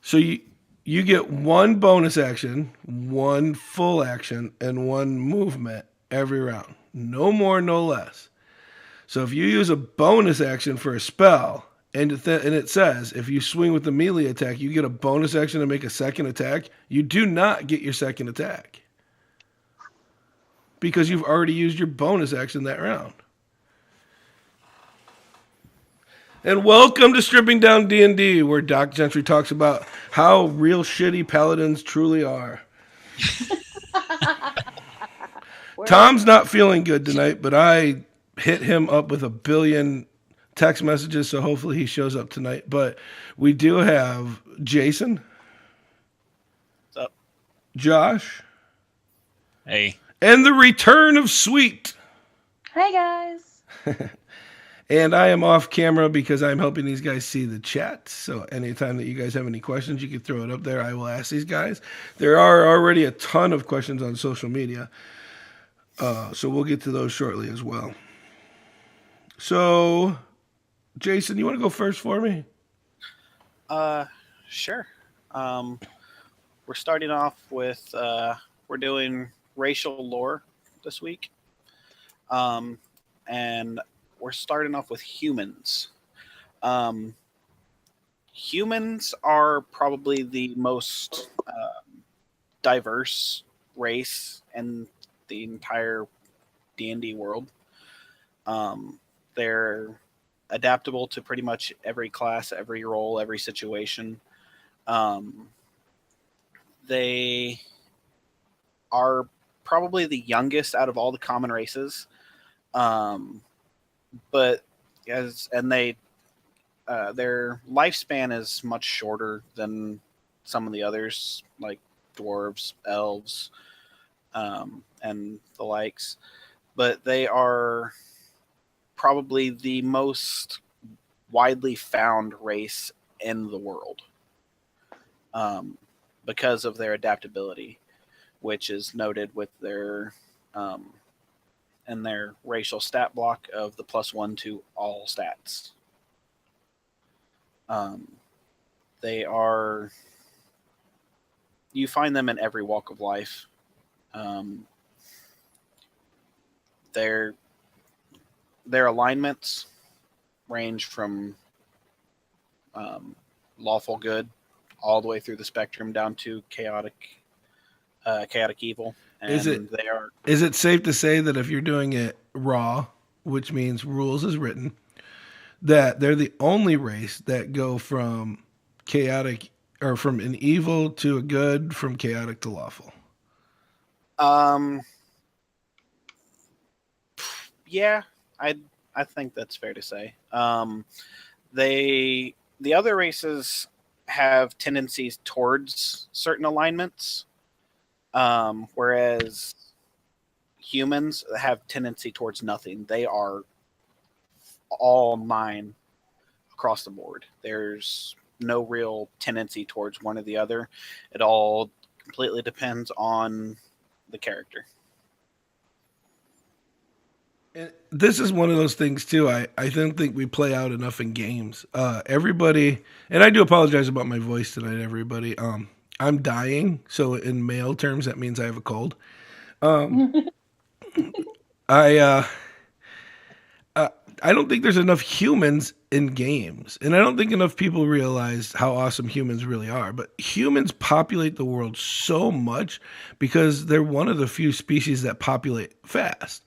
So you get one bonus action, one full action, and one movement every round. No more, no less. So if you use a bonus action for a spell, and it says if you swing with the melee attack, you get a bonus action to make a second attack. You do not get your second attack because you've already used your bonus action that round. And welcome to Stripping Down D&D, where Doc Gentry talks about how real shitty paladins truly are. Tom's not feeling good tonight, but I hit him up with a billion text messages, so hopefully he shows up tonight. But we do have Jason. What's up? Josh. Hey. And the return of Sweet. Hey, guys. And I am off camera because I'm helping these guys see the chat. So anytime that you guys have any questions, you can throw it up there. I will ask these guys. There are already a ton of questions on social media. So we'll get to those shortly as well. So, Jason, you want to go first for me? Sure. We're starting off with, we're doing racial lore this week. And we're starting off with humans. Humans are probably the most diverse race in the entire D&D world. They're adaptable to pretty much every class, every role, every situation. They are probably the youngest out of all the common races. But their lifespan is much shorter than some of the others, like dwarves, elves, and the likes. But they are probably the most widely found race in the world, because of their adaptability, which is noted with their and their racial stat block of the +1 to all stats. They are, you find them in every walk of life. Their alignments range from lawful good all the way through the spectrum down to chaotic evil. And Is it safe to say that if you're doing it raw, which means rules is written, that they're the only race that go from chaotic or from an evil to a good, from chaotic to lawful? Yeah, I think that's fair to say. The other races have tendencies towards certain alignments, whereas humans have tendency towards nothing. They are all 9 across the board. There's no real tendency towards one or the other. It all completely depends on the character. And this is one of those things too. I don't think we play out enough in games. Everybody, and I do apologize about my voice tonight, everybody. I'm dying, so in male terms, that means I have a cold. I don't think there's enough humans in games, and I don't think enough people realize how awesome humans really are. But humans populate the world so much because they're one of the few species that populate fast.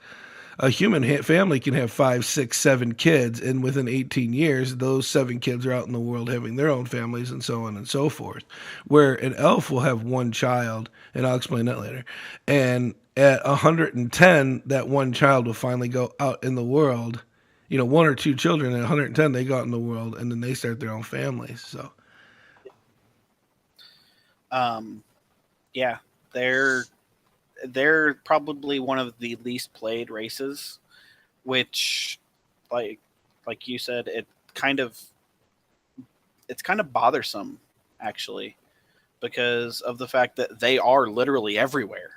A human family can have 5, 6, 7 kids, and within 18 years, those 7 kids are out in the world having their own families and so on and so forth. Where an elf will have one child, and I'll explain that later. And at 110, that one child will finally go out in the world. 1 or 2 children at 110, they go out in the world, and then they start their own families. So, yeah, they're probably one of the least played races, which, like you said, it's kind of bothersome, actually, because of the fact that they are literally everywhere.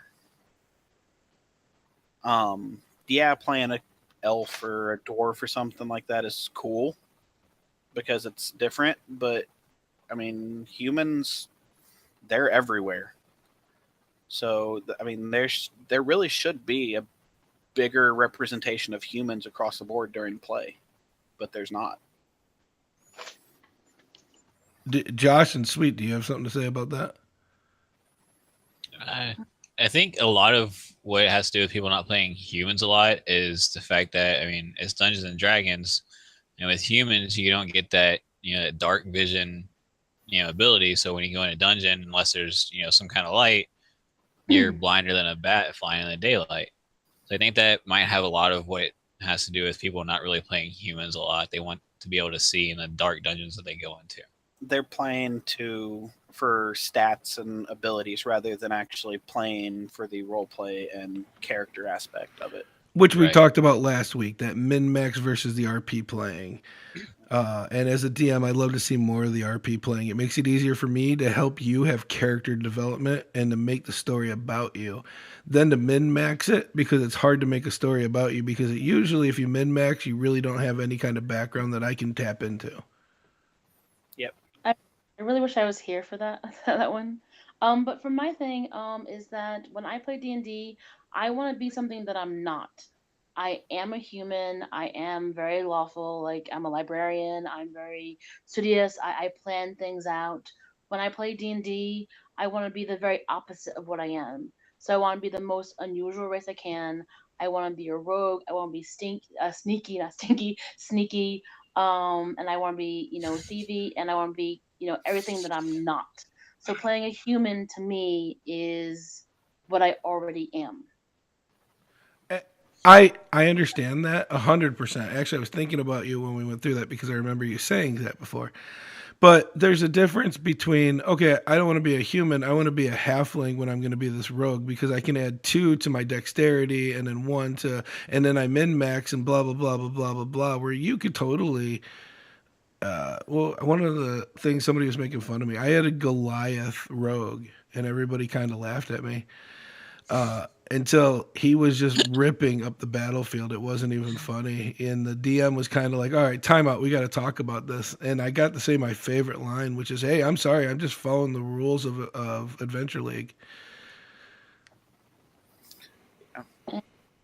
Playing a elf or a dwarf or something like that is cool because it's different, but I mean, humans, they're everywhere. So I mean, there really should be a bigger representation of humans across the board during play, but there's not. Josh and Sweet, do you have something to say about that? I, I think a lot of what it has to do with people not playing humans a lot is the fact that, I mean, it's Dungeons and Dragons, and with humans, you don't get that, dark vision, ability. So when you go in a dungeon, unless there's, some kind of light, you're blinder than a bat flying in the daylight. So I think that might have a lot of what has to do with people not really playing humans a lot. They want to be able to see in the dark dungeons that they go into. They're playing for stats and abilities rather than actually playing for the role play and character aspect of it. Which we talked about last week, that min-max versus the RP playing. And as a DM, I'd love to see more of the RP playing. It makes it easier for me to help you have character development and to make the story about you than to min-max it, because it's hard to make a story about you, because usually if you min-max, you really don't have any kind of background that I can tap into. Yep. I really wish I was here for that one. But for my thing, is that when I play D&D, I want to be something that I'm not. I am a human. I am very lawful. Like, I'm a librarian. I'm very studious. I plan things out. When I play D&D, I want to be the very opposite of what I am. So I want to be the most unusual race I can. I want to be a rogue. I want to be sneaky, not stinky, sneaky. And I want to be, thievy, and I want to be, everything that I'm not. So playing a human to me is what I already am. I understand that 100%. Actually, I was thinking about you when we went through that, because I remember you saying that before. But there's a difference between, okay, I don't want to be a human. I want to be a halfling when I'm going to be this rogue, because I can add 2 to my dexterity and then 1 to, and then I min-max and blah, blah, blah, blah, blah, blah, blah, where you could totally, well, one of the things somebody was making fun of me, I had a Goliath rogue and everybody kind of laughed at me. Until he was just ripping up the battlefield. It wasn't even funny. And the DM was kind of like, all right, time out. We got to talk about this. And I got to say my favorite line, which is, hey, I'm sorry. I'm just following the rules of Adventure League.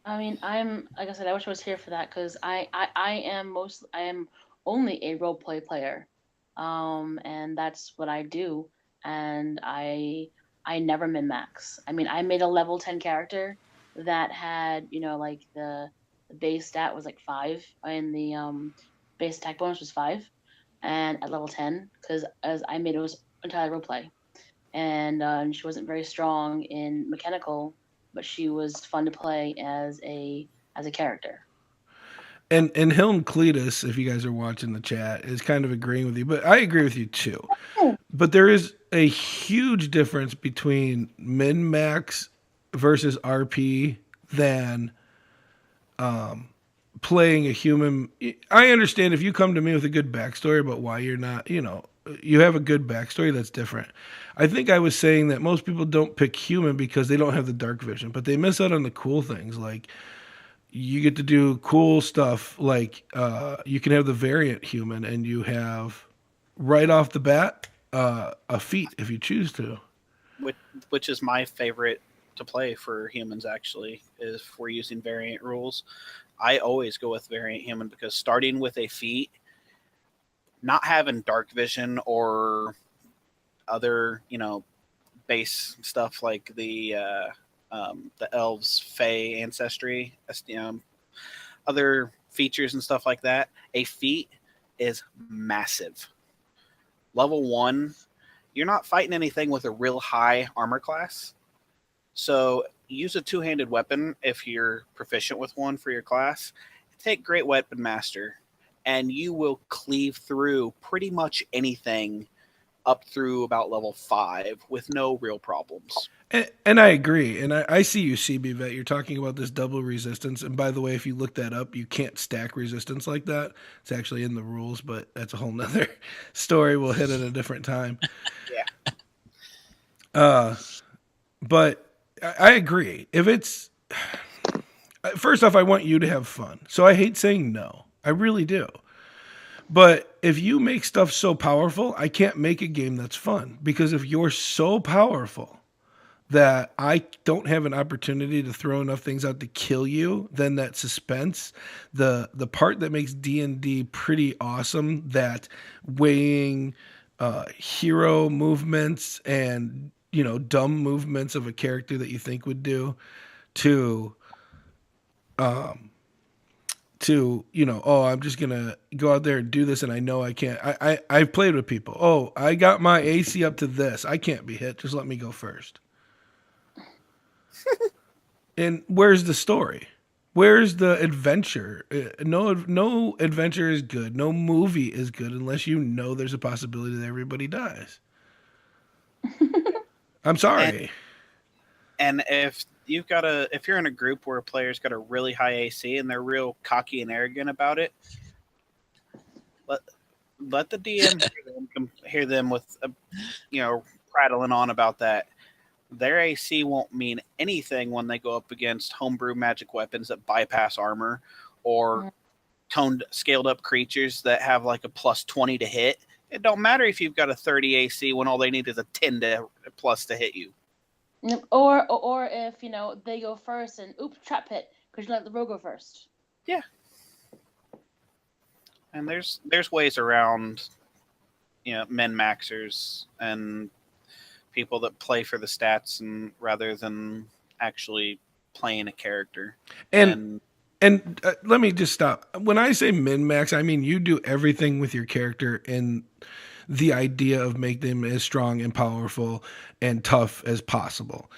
I mean, like I said, I wish I was here for that, because I am only a role play player. And that's what I do. And I never min-max. I mean, I made a level 10 character that had, like the base stat was like 5, and the base attack bonus was 5, and at level 10, because as I made it was entirely roleplay, and she wasn't very strong in mechanical, but she was fun to play as a character. And Hilm Cletus, if you guys are watching the chat, is kind of agreeing with you, but I agree with you too. But there is a huge difference between min-max versus RP than playing a human. I understand if you come to me with a good backstory about why you're not, you have a good backstory, that's different. I think I was saying that most people don't pick human because they don't have the dark vision, but they miss out on the cool things. Like, you get to do cool stuff, like you can have the variant human, and you have right off the bat a feat if you choose to. Which is my favorite to play for humans, actually, is if we're using variant rules. I always go with variant human, because starting with a feat, not having dark vision or other, base stuff like the elves, fae ancestry, other features and stuff like that, a feat is massive. Level 1, you're not fighting anything with a real high armor class. So use a 2-handed weapon if you're proficient with one for your class. Take Great Weapon Master, and you will cleave through pretty much anything up through about level 5 with no real problems. And I agree. And I see you, CB Vet. You're talking about this double resistance. And by the way, if you look that up, you can't stack resistance like that. It's actually in the rules, but that's a whole nother story. We'll hit at a different time. Yeah. But I agree. If it's, first off, I want you to have fun. So I hate saying no. I really do. But if you make stuff so powerful, I can't make a game that's fun because if you're so powerful that I don't have an opportunity to throw enough things out to kill you, then that suspense, the part that makes D&D pretty awesome, that weighing hero movements and dumb movements of a character that you think would do to oh, I'm just gonna go out there and do this and I know I can't. I've played with people. Oh, I got my AC up to this. I can't be hit. Just let me go first. And where's the story? Where's the adventure? No adventure is good. No movie is good unless you know there's a possibility that everybody dies. I'm sorry. And if you're in a group where a player's got a really high AC and they're real cocky and arrogant about it, let the DM hear them with prattling on about that. Their AC won't mean anything when they go up against homebrew magic weapons that bypass armor, or scaled up creatures that have like a plus 20 to hit. It don't matter if you've got a 30 AC when all they need is a 10 plus to hit you. Or if they go first and oops, trap hit because you let the rogue go first. Yeah. And there's ways around min maxers and people that play for the stats and rather than actually playing a character. And let me just stop. When I say min max, I mean you do everything with your character in the idea of make them as strong and powerful and tough as possible.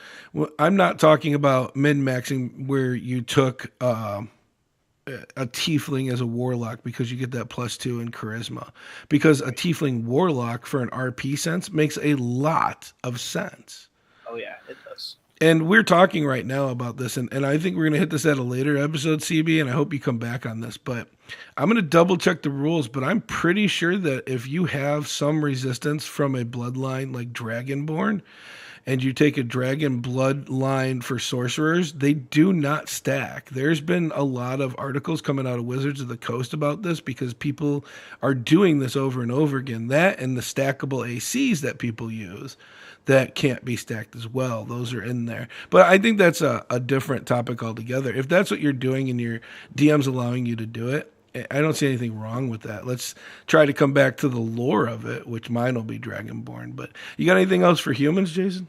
I'm not talking about min maxing where you took a tiefling as a warlock because you get that +2 in charisma, because a tiefling warlock for an RP sense makes a lot of sense. Oh yeah, it does. And we're talking right now about this, and I think we're going to hit this at a later episode, CB, and I hope you come back on this. But I'm going to double check the rules, but I'm pretty sure that if you have some resistance from a bloodline like Dragonborn, and you take a dragon bloodline for sorcerers, they do not stack. There's been a lot of articles coming out of Wizards of the Coast about this because people are doing this over and over again. That and the stackable ACs that people use that can't be stacked as well. Those are in there. But I think that's a different topic altogether. If that's what you're doing and your DM's allowing you to do it, I don't see anything wrong with that. Let's try to come back to the lore of it, which mine will be Dragonborn. But you got anything else for humans, Jason?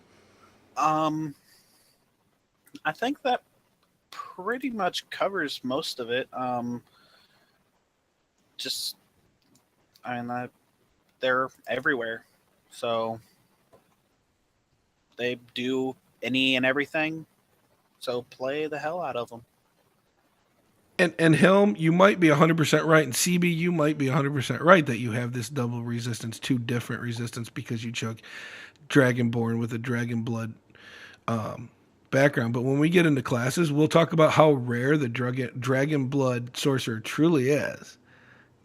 I think that pretty much covers most of it. They're everywhere, so they do any and everything. So play the hell out of them. And Helm, you might be 100% right, and CB, you might be 100% right that you have this double resistance, two different resistance because you took Dragonborn with a Dragon Blood background. But when we get into classes, we'll talk about how rare the Dragon Blood sorcerer truly is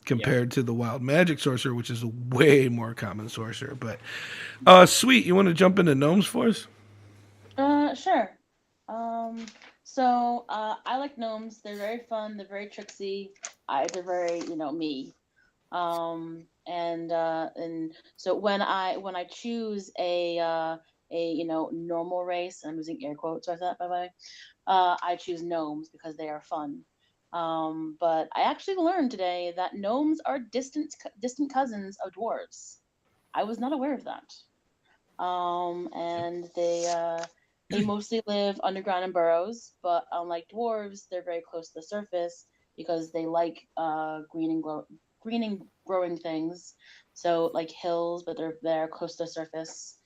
compared to the Wild Magic sorcerer, which is a way more common sorcerer. But sweet, you want to jump into gnomes for us? Sure. So I like gnomes. They're very fun. They're very tricksy. They're very me. And so when I choose a normal race, I'm using air quotes with that, by the way, I choose gnomes because they are fun. But I actually learned today that gnomes are distant cousins of dwarves. I was not aware of that. And they mostly live underground in burrows, but unlike dwarves, they're very close to the surface because they like green and growing things. So like hills, but they're close to the surface.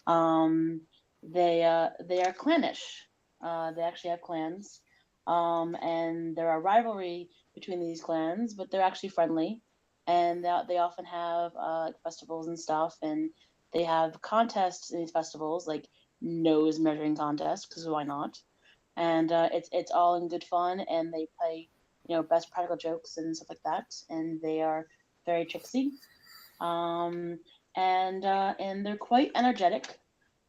They are clannish. They actually have clans, and there are rivalry between these clans, but they're actually friendly, and they often have festivals and stuff, and they have contests in these festivals, like nose measuring contest, because why not? And it's all in good fun, and they play best practical jokes and stuff like that, and they are very tricksy, and they're quite energetic,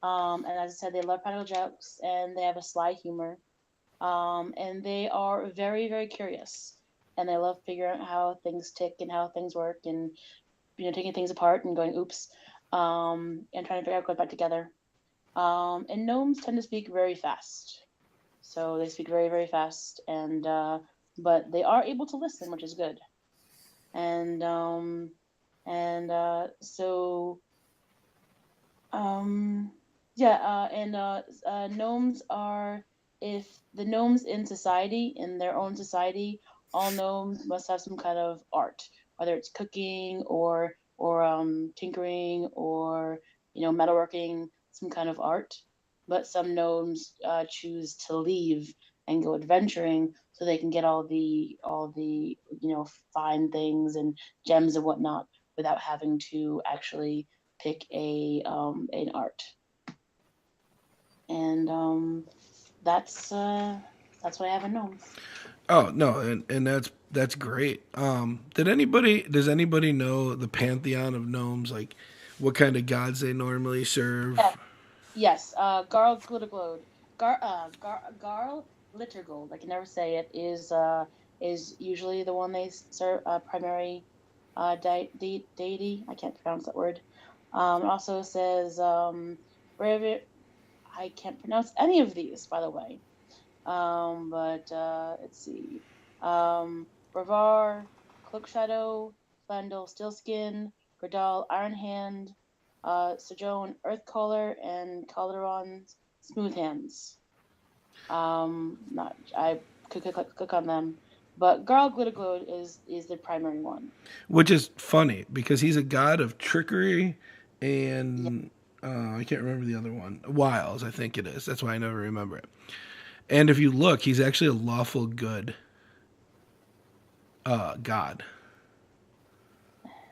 and as I said, they love practical jokes, and they have a sly humor, and they are very, very curious. and I love figuring out how things tick and how things work, and taking things apart and going oops, and trying to figure out going back together. And gnomes tend to speak very fast, so they speak very very fast, and but they are able to listen, which is good. And so yeah, gnomes are, if the gnomes in society, in their own society, all gnomes must have some kind of art, whether it's cooking or tinkering or metalworking, some kind of art. But some gnomes choose to leave and go adventuring so they can get all the fine things and gems and whatnot without having to actually pick an art. And that's what I have in gnomes. Oh no, and that's great. Does anybody know the pantheon of gnomes? Like, what kind of gods they normally serve? Yeah. Yes, Garl Glitterglode. Garl Glittergold, I can never say it, is usually the one they serve, primary deity. I can't pronounce that word. It also says Raven. I can't pronounce any of these, by the way. But let's see. Bravar, Cloakshadow, Flandel, Steelskin, Gradal, Ironhand, Sojourn, Earthcaller, and Calderon, Smoothhands. Not I could click on them, but Garl Glitterglode is the primary one. Which is funny because he's a god of trickery Yeah. and I can't remember the other one. Wiles, I think it is. That's why I never remember it. And if you look, he's actually a lawful good god.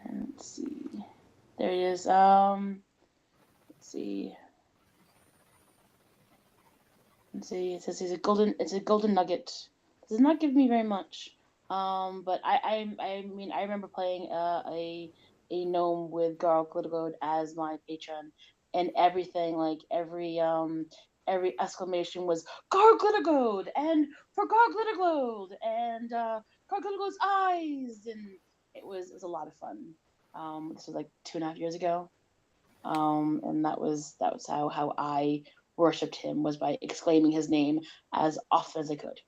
And let's see. There it is. Let's see. Let's see. It says he's a golden. It's a golden nugget. Does not give me very much. But I mean I remember playing a gnome with Garl Glittergold as my patron, and everything, like every exclamation was Garl Glittergold and for Garl Glittergold and Garl Glittergold's eyes, and it was a lot of fun. This was like 2.5 years ago. And that was how I worshipped him, was by exclaiming his name as often as I could.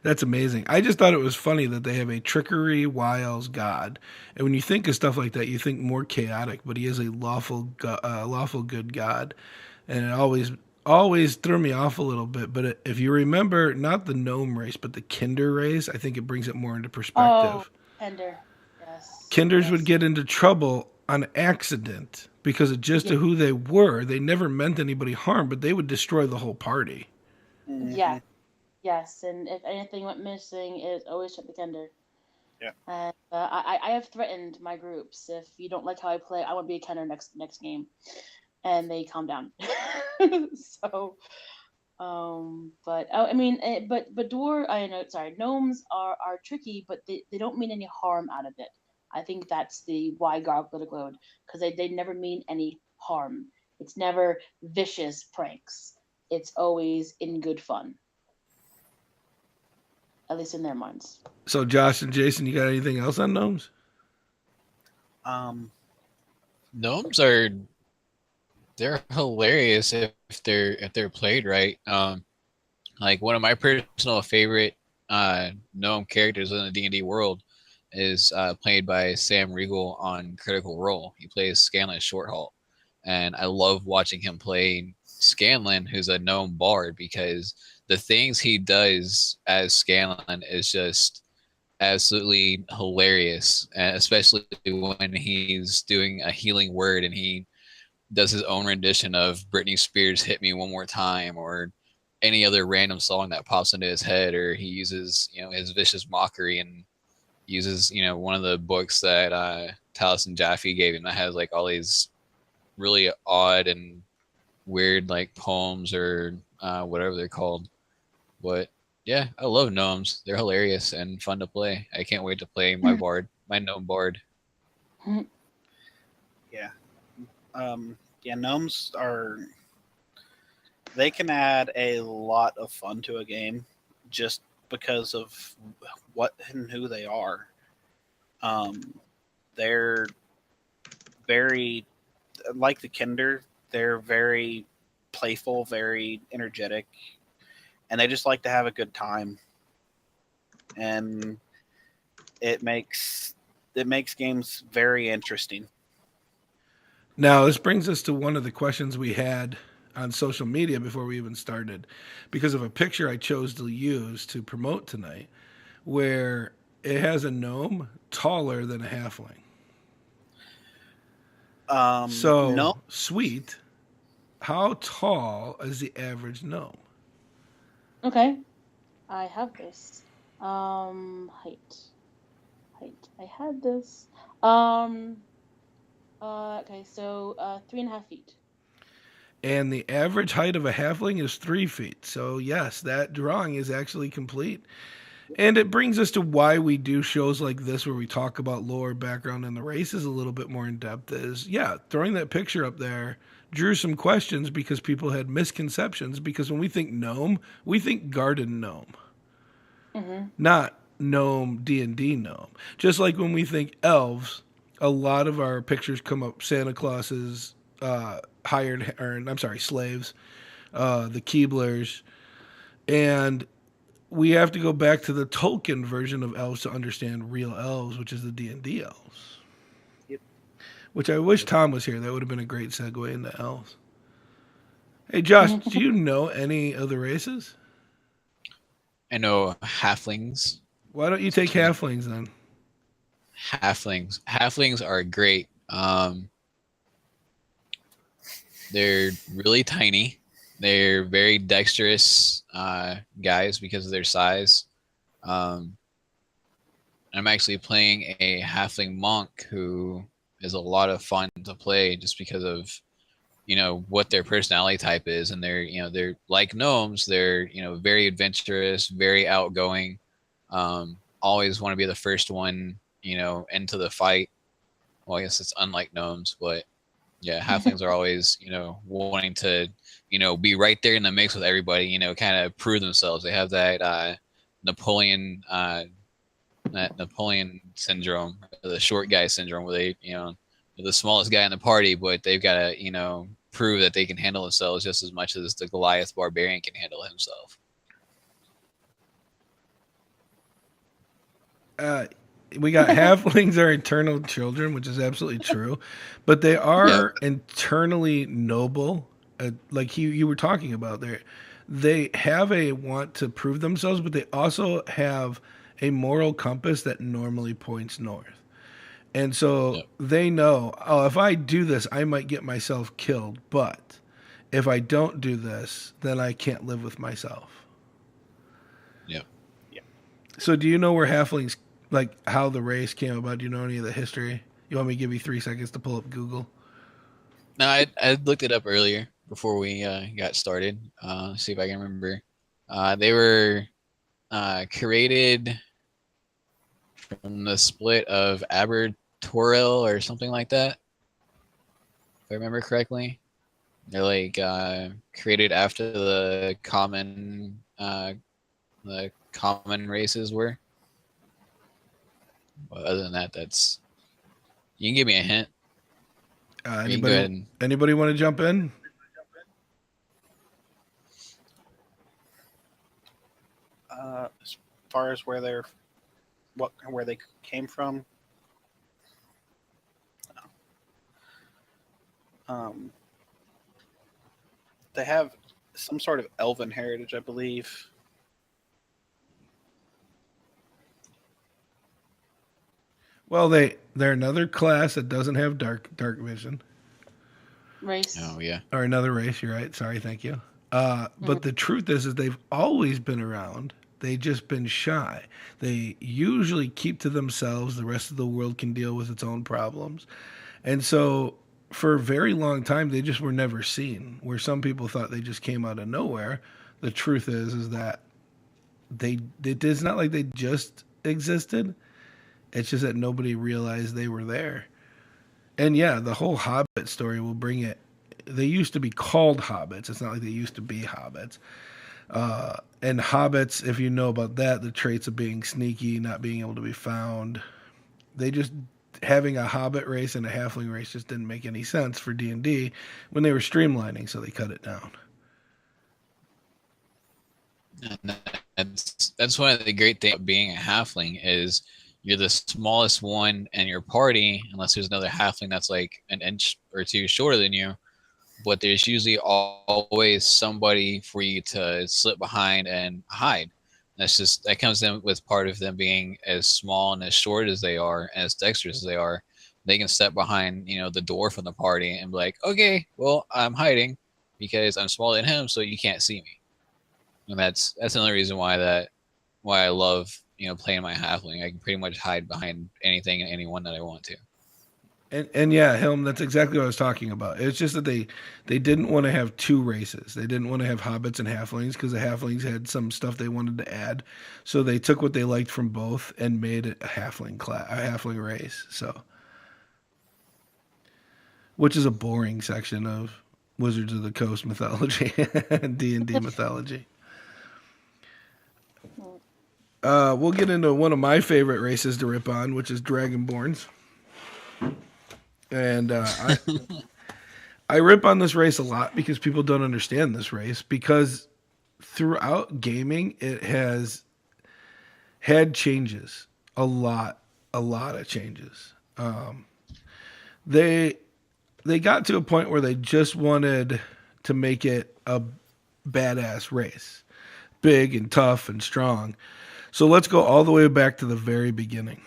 That's amazing. I just thought it was funny that they have a trickery wiles god, and when you think of stuff like that, you think more chaotic. But he is a lawful good god, and it always threw me off a little bit. But if you remember, not the gnome race, but the Kinder race, I think it brings it more into Oh, perspective. Kinder. Yes. Kinders would Yes. get into trouble on accident because of just Yeah. who they were. They never meant anybody harm, but they would destroy the whole party. Yeah. Yes. And if anything went missing, it always check the Kinder. Yeah. And I have threatened my groups, if you don't like how I play, I want to be a Kinder next game, and they calm down. So, but I mean, but gnomes are tricky, but they don't mean any harm out of it. I think that's the why Garg Glitterglode, because they never mean any harm. It's never vicious pranks. It's always in good fun, at least in their minds. So, Josh and Jason, you got anything else on gnomes? Gnomes are they're hilarious if they're played right. Like one of my personal favorite gnome characters in the D&D world is played by Sam Riegel on Critical Role. He plays Scanlan Shorthalt, and I love watching him play Scanlan, who's a gnome bard, because the things he does as Scanlan is just absolutely hilarious, especially when he's doing a healing word and he does his own rendition of Britney Spears' "Hit Me One More Time" or any other random song that pops into his head, or he uses his vicious mockery and uses one of the books that Taliesin Jaffe gave him that has like all these really odd and weird like poems or whatever they're called. But yeah, I love gnomes. They're hilarious and fun to play. I can't wait to play my gnome bard. Yeah. Gnomes they can add a lot of fun to a game just because of what and who they are. They're very like the Kinder. They're very playful, very energetic, and they just like to have a good time. And it makes games very interesting. Now, this brings us to one of the questions we had on social media before we even started, because of a picture I chose to use to promote tonight, where it has a gnome taller than a halfling. So, No, sweet. How tall is the average gnome? Okay, I have this. Height. I had this. Um. Okay, so 3.5 feet. And the average height of a halfling is 3 feet. So, yes, that drawing is actually complete. And it brings us to why we do shows like this where we talk about lore, background, and the races a little bit more in depth. Is, yeah, throwing that picture up there drew some questions because people had misconceptions. Because when we think gnome, we think garden gnome, not gnome D&D gnome. Just like when we think elves, a lot of our pictures come up Santa Claus's hired, or I'm sorry, slaves, the Keeblers, and we have to go back to the Tolkien version of elves to understand real elves, which is the D&D elves. Yep. Which I wish Tom was here. That would have been a great segue into elves. Hey, Josh, do you know any of the races? I know halflings. Why don't you take halflings then? Halflings are great. They're really tiny. They're very dexterous guys because of their size. I'm actually playing a halfling monk who is a lot of fun to play just because of what their personality type is, and they're like gnomes. They're very adventurous, very outgoing. Always want to be the first one into the fight. Well, I guess it's unlike gnomes, but yeah, halflings are always wanting to be right there in the mix with everybody. Kind of prove themselves. They have that Napoleon syndrome, the short guy syndrome, where they're the smallest guy in the party, but they've got to prove that they can handle themselves just as much as the Goliath barbarian can handle himself. We got halflings are eternal children, which is absolutely true, but they are internally noble. Like you were talking about there, they have a want to prove themselves, but they also have a moral compass that normally points north. And so they know, oh, if I do this, I might get myself killed. But if I don't do this, then I can't live with myself. Yep. Yeah. So do you know where halflings, like how the race came about? Do you know any of the history? You want me to give you 3 seconds to pull up Google? No, I looked it up earlier before we got started. See if I can remember. They were created from the split of Abertoril or something like that, if I remember correctly. They're like created after the common races were. But other than that, that's. You can give me a hint. Anybody want to jump in? As far as where they came from, they have some sort of elven heritage, I believe. Well, they're another class that doesn't have dark vision. Race. Oh yeah. Or another race. You're right. Sorry. Thank you. But the truth is they've always been around. They've just been shy. They usually keep to themselves. The rest of the world can deal with its own problems. And so for a very long time, they just were never seen. Where some people thought they just came out of nowhere. The truth is that it is not like they just existed. It's just that nobody realized they were there. And yeah, the whole Hobbit story will bring it. They used to be called hobbits. It's not like they used to be hobbits. And hobbits, if you know about that, the traits of being sneaky, not being able to be found, they just having a hobbit race and a halfling race just didn't make any sense for D&D when they were streamlining, so they cut it down. And that's one of the great things about being a halfling is you're the smallest one in your party, unless there's another halfling that's like an inch or two shorter than you. But there's usually always somebody for you to slip behind and hide. That comes in with part of them being as small and as short as they are, and as dexterous as they are. They can step behind, the dwarf in the party and be like, okay, well, I'm hiding because I'm smaller than him, so you can't see me. And that's another reason why I love playing my halfling. I can pretty much hide behind anything and anyone that I want to. And yeah, Helm, that's exactly what I was talking about. It's just that they didn't want to have two races. They didn't want to have hobbits and halflings because the halflings had some stuff they wanted to add. So they took what they liked from both and made it a halfling race. So, which is a boring section of Wizards of the Coast mythology and D&D mythology. We'll get into one of my favorite races to rip on, which is Dragonborns. And I rip on this race a lot because people don't understand this race, because throughout gaming it has had changes, a lot of changes. They got to a point where they just wanted to make it a badass race, big and tough and strong. So let's go all the way back to the very beginning.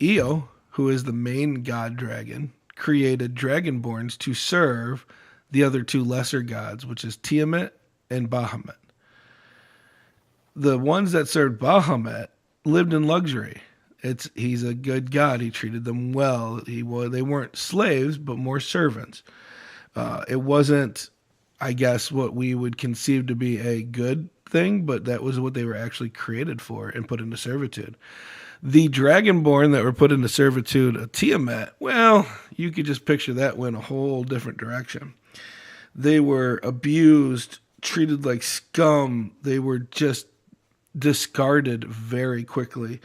Io, who is the main god dragon, created Dragonborns to serve the other two lesser gods, which is Tiamat and Bahamut. The ones that served Bahamut lived in luxury. He's a good god. He treated them well. They weren't slaves, but more servants. It wasn't, I guess, what we would conceive to be a good thing, but that was what they were actually created for and put into servitude. The Dragonborn that were put into servitude of Tiamat, well, you could just picture that went a whole different direction. They were abused, treated like scum. They were just discarded very quickly.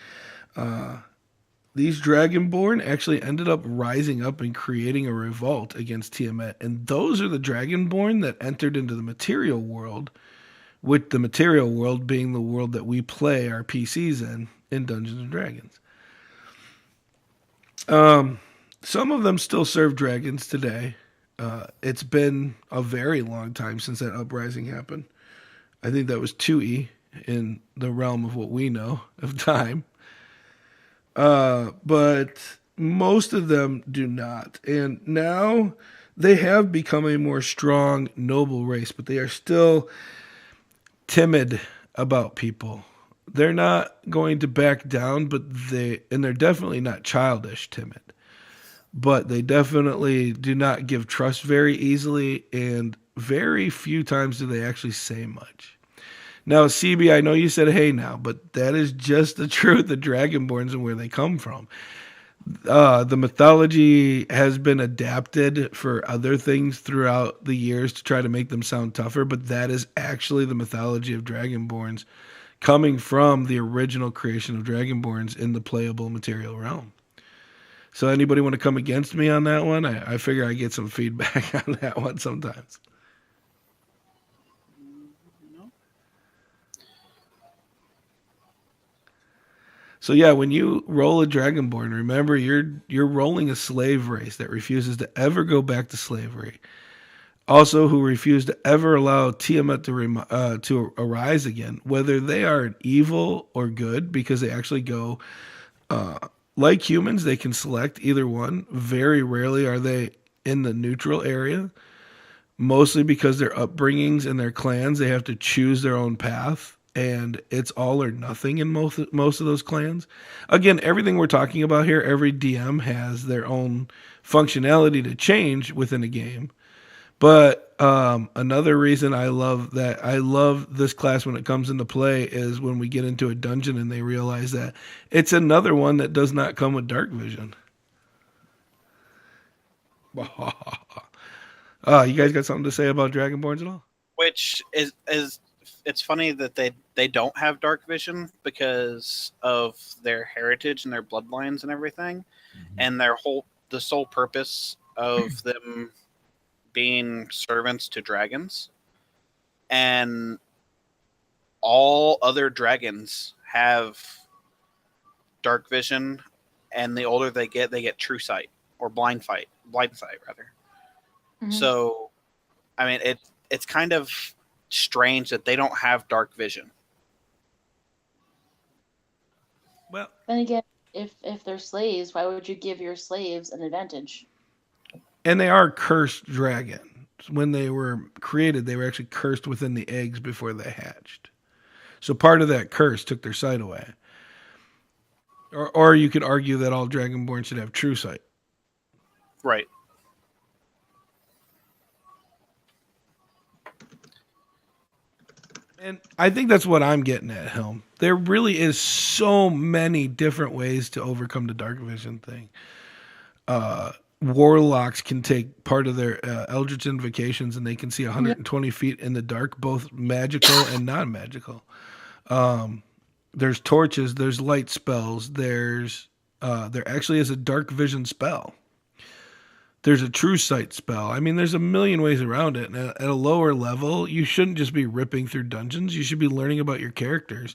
These Dragonborn actually ended up rising up and creating a revolt against Tiamat, and those are the Dragonborn that entered into the material world, with the material world being the world that we play our PCs in Dungeons and Dragons. Some of them still serve dragons today. It's been a very long time since that uprising happened. I think that was 2E in the realm of what we know of time. But most of them do not. And now they have become a more strong, noble race, but they are still timid about people. They're not going to back down, but they're definitely not childish timid. But they definitely do not give trust very easily, and very few times do they actually say much. Now, CB, I know you said hey now, but that is just the truth of Dragonborns and where they come from. The mythology has been adapted for other things throughout the years to try to make them sound tougher, but that is actually the mythology of Dragonborns, coming from the original creation of Dragonborns in the playable material realm. So anybody want to come against me on that one? I figure I get some feedback on that one sometimes. So yeah, when you roll a Dragonborn, remember you're rolling a slave race that refuses to ever go back to slavery. Also, who refuse to ever allow Tiamat to arise again, whether they are evil or good, because they actually go like humans. They can select either one. Very rarely are they in the neutral area. Mostly because their upbringings and their clans, they have to choose their own path. And it's all or nothing in most of those clans. Again, everything we're talking about here, every DM has their own functionality to change within a game. But another reason I love this class when it comes into play is when we get into a dungeon and they realize that it's another one that does not come with dark vision. You guys got something to say about Dragonborns at all? Which is it's funny that they don't have dark vision because of their heritage and their bloodlines and everything, and the sole purpose of them being servants to dragons, and all other dragons have dark vision, and the older they get true sight or blind sight rather. Mhm. So, I mean, it's kind of strange that they don't have dark vision. Well, Then again, if they're slaves, why would you give your slaves an advantage? and they are cursed dragons. When they were created, they were actually cursed within the eggs before they hatched. So part of that curse took their sight away. Or you could argue that all dragonborn should have true sight. Right. And I think that's what I'm getting at, Helm. There really is so many different ways to overcome the dark vision thing. Warlocks can take part of their Eldritch invocations and they can see 120 feet in the dark, both magical and non-magical. There's torches, there's light spells, there actually is a dark vision spell. There's a true sight spell. I mean, there's a million ways around it. And at a lower level, you shouldn't just be ripping through dungeons. You should be learning about your characters.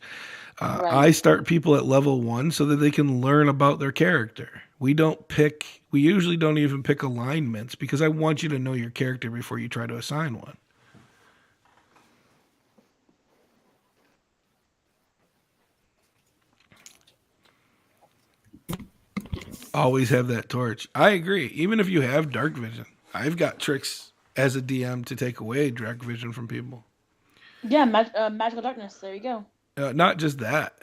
Right. I start people at level 1 so that they can learn about their character. We usually don't even pick alignments because I want you to know your character before you try to assign one. Always have that torch. I agree. Even if you have dark vision, I've got tricks as a DM to take away dark vision from people. Yeah, magical darkness. There you go. Not just that,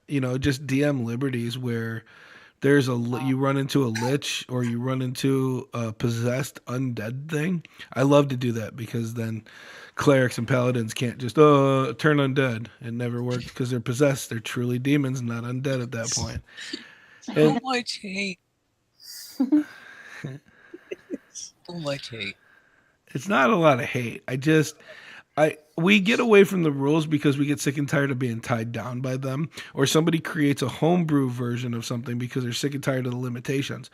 just DM liberties where you run into a lich or you run into a possessed undead thing. I love to do that because then clerics and paladins can't just turn undead. It never works because they're possessed. They're truly demons, not undead at that point. So much hate. So much hate. It's not a lot of hate. We get away from the rules because we get sick and tired of being tied down by them, or somebody creates a homebrew version of something because they're sick and tired of the limitations.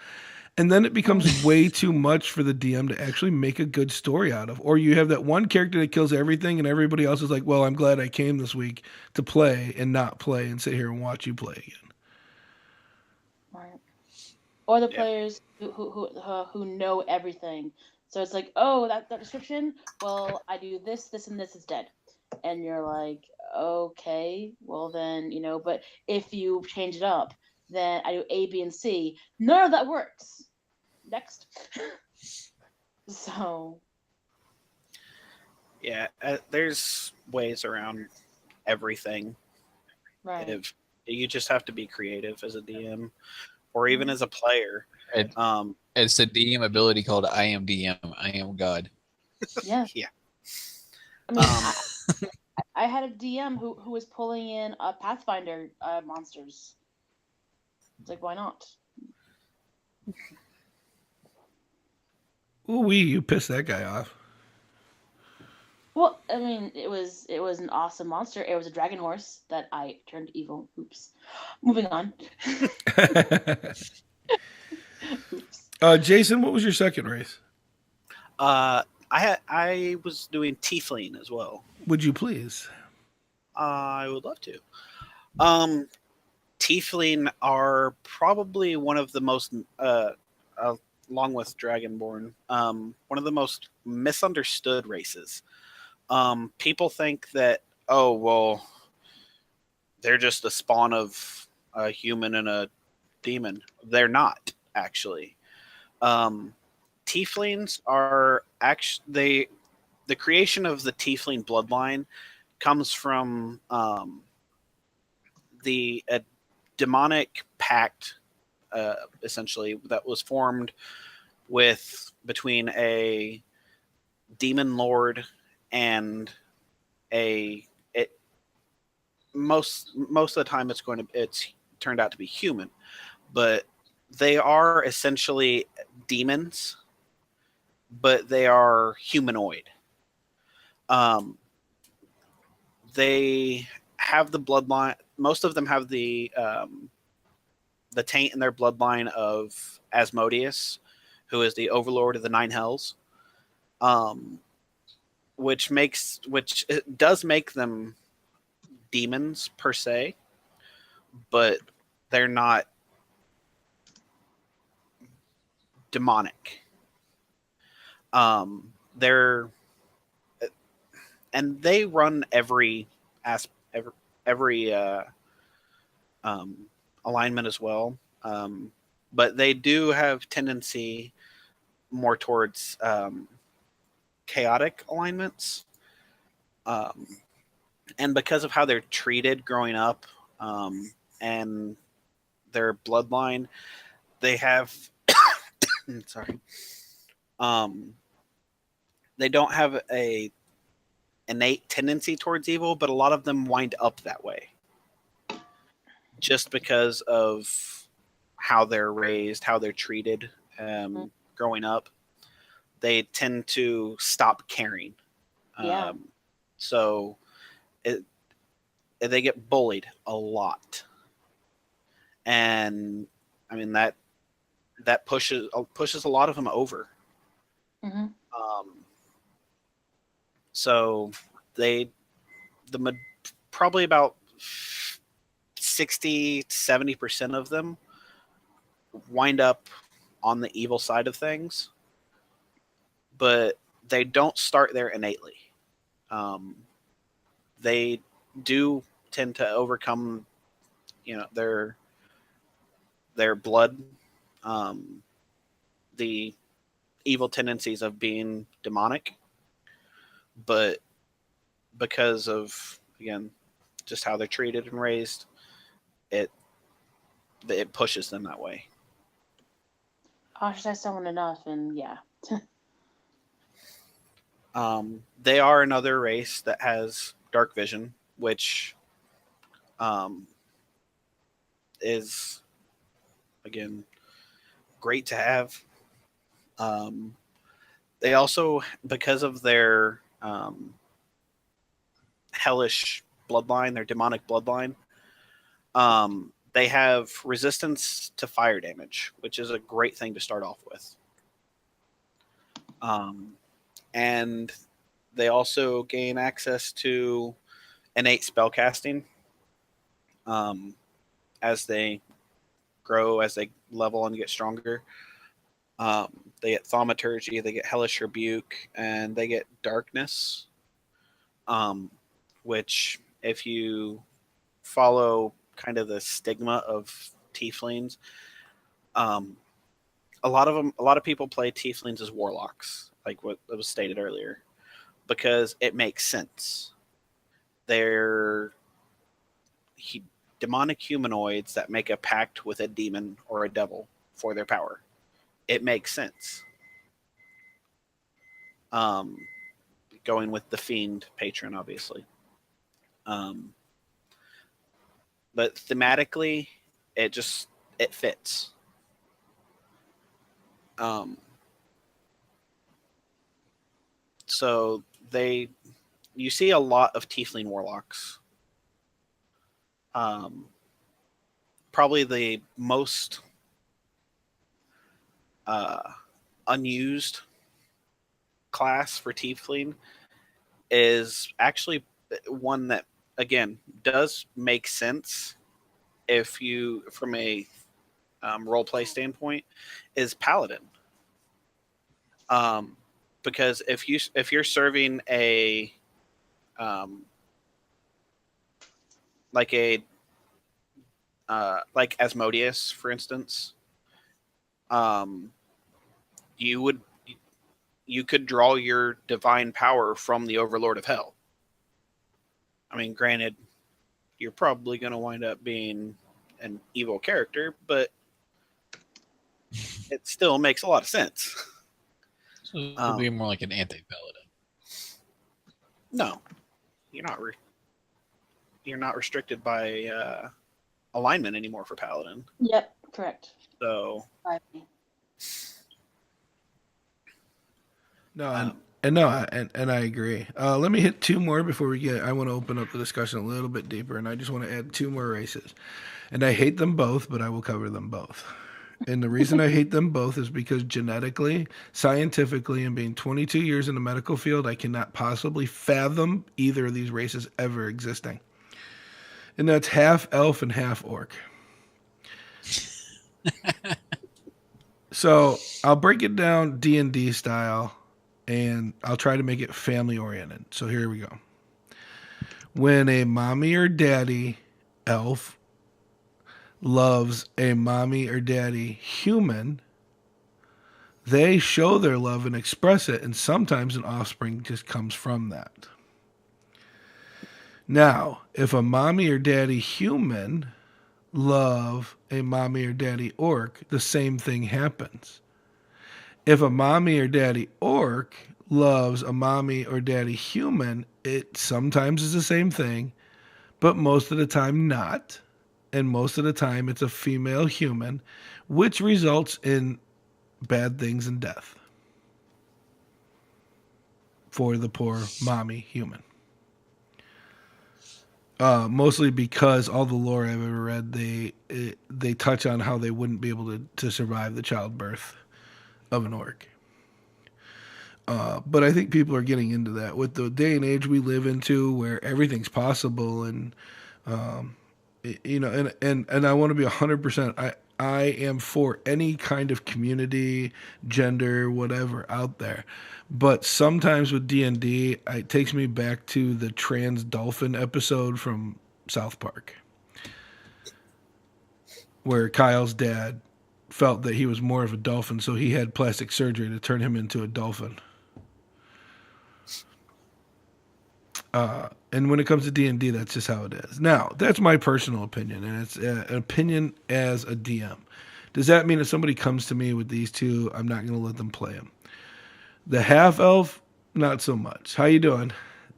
And then it becomes way too much for the DM to actually make a good story out of. Or you have that one character that kills everything and everybody else is like, well, I'm glad I came this week to play and not play and sit here and watch you play again. Right. Or the players who know everything. So it's like, oh, that description. Well, I do this, and this is dead, and you're like, okay, well then, But if you change it up, then I do A, B, and C. None of that works. Next. So. Yeah, there's ways around everything. Right. If you just have to be creative as a DM, or even as a player. It's a DM ability called I am DM. I am God. Yeah. Yeah. I mean, I had a DM who was pulling in Pathfinder monsters. It's like, why not? Ooh, you pissed that guy off. Well, I mean, it was an awesome monster. It was a dragon horse that I turned evil. Oops. Moving on. Oops. Jason, what was your second race? I was doing tiefling as well. Would you please? I would love to. Tiefling are probably one of the most, along with Dragonborn, one of the most misunderstood races. People think that, oh, well, they're just a spawn of a human and a demon. They're not, actually. Tieflings are actually the creation of the tiefling bloodline comes from the demonic pact, essentially, that was formed between a demon lord and most of the time it's turned out to be human, but they are essentially demons, but they are humanoid. they have the bloodline. Most of them have the taint in their bloodline of Asmodeus, who is the overlord of the Nine Hells, which it does make them demons per se, but they're not demonic. They're and they run every alignment as well. But they do have tendency more towards chaotic alignments. And because of how they're treated growing up, and their bloodline, they have sorry. They don't have a innate tendency towards evil, but a lot of them wind up that way. Just because of how they're raised, how they're treated growing up, they tend to stop caring. Yeah. So they get bullied a lot, and I mean that pushes a lot of them over. Mm-hmm. So probably about 60 to 70% of them wind up on the evil side of things, but they don't start there innately. They do tend to overcome, their blood, the evil tendencies of being demonic, but because of, again, just how they're treated and raised, it pushes them that way. Ostracize someone enough, and yeah. They are another race that has dark vision, which is, again, great to have. They also, because of their hellish bloodline, their demonic bloodline, they have resistance to fire damage, which is a great thing to start off with. And they also gain access to innate spellcasting as they grow, as they level and get stronger. They get thaumaturgy, they get hellish rebuke, and they get darkness, which, if you follow kind of the stigma of tieflings, a lot of people play tieflings as warlocks, like what was stated earlier, because it makes sense. They're demonic humanoids that make a pact with a demon or a devil for their power. It makes sense. Going with the fiend patron, obviously. But thematically, it fits. So you see a lot of tiefling warlocks. Probably the most unused class for tiefling is actually one that, again, does make sense if you, from a roleplay standpoint, is paladin. Because if you're serving a like Asmodeus, for instance, you could draw your divine power from the Overlord of Hell. I mean, granted, you're probably going to wind up being an evil character, but it still makes a lot of sense. So it would be more like an anti-paladin. No, you're not restricted by alignment anymore for paladin. Yep, correct. So no, And no, and I agree. Let me hit two more before we get. I want to open up the discussion a little bit deeper, and I just want to add two more races. And I hate them both, but I will cover them both. And the reason I hate them both is because genetically, scientifically, and being 22 years in the medical field, I cannot possibly fathom either of these races ever existing. And that's half elf and half orc. So I'll break it down D&D style, and I'll try to make it family oriented. So here we go. When a mommy or daddy elf loves a mommy or daddy human, they show their love and express it, and sometimes an offspring just comes from that. Now, if a mommy or daddy human love a mommy or daddy orc, the same thing happens. If a mommy or daddy orc loves a mommy or daddy human, it sometimes is the same thing, but most of the time not. And most of the time it's a female human, which results in bad things and death for the poor mommy human. Mostly because all the lore I've ever read, they touch on how they wouldn't be able to survive the childbirth of an orc. But I think people are getting into that with the day and age we live into, where everything's possible, and and I want to be 100%. I am for any kind of community, gender, whatever out there. But sometimes with D&D, it takes me back to the trans dolphin episode from South Park, where Kyle's dad felt that he was more of a dolphin, so he had plastic surgery to turn him into a dolphin. And when it comes to D&D, that's just how it is. Now, that's my personal opinion, and it's an opinion as a DM. Does that mean if somebody comes to me with these two, I'm not going to let them play them? The half-elf, not so much. How you doing?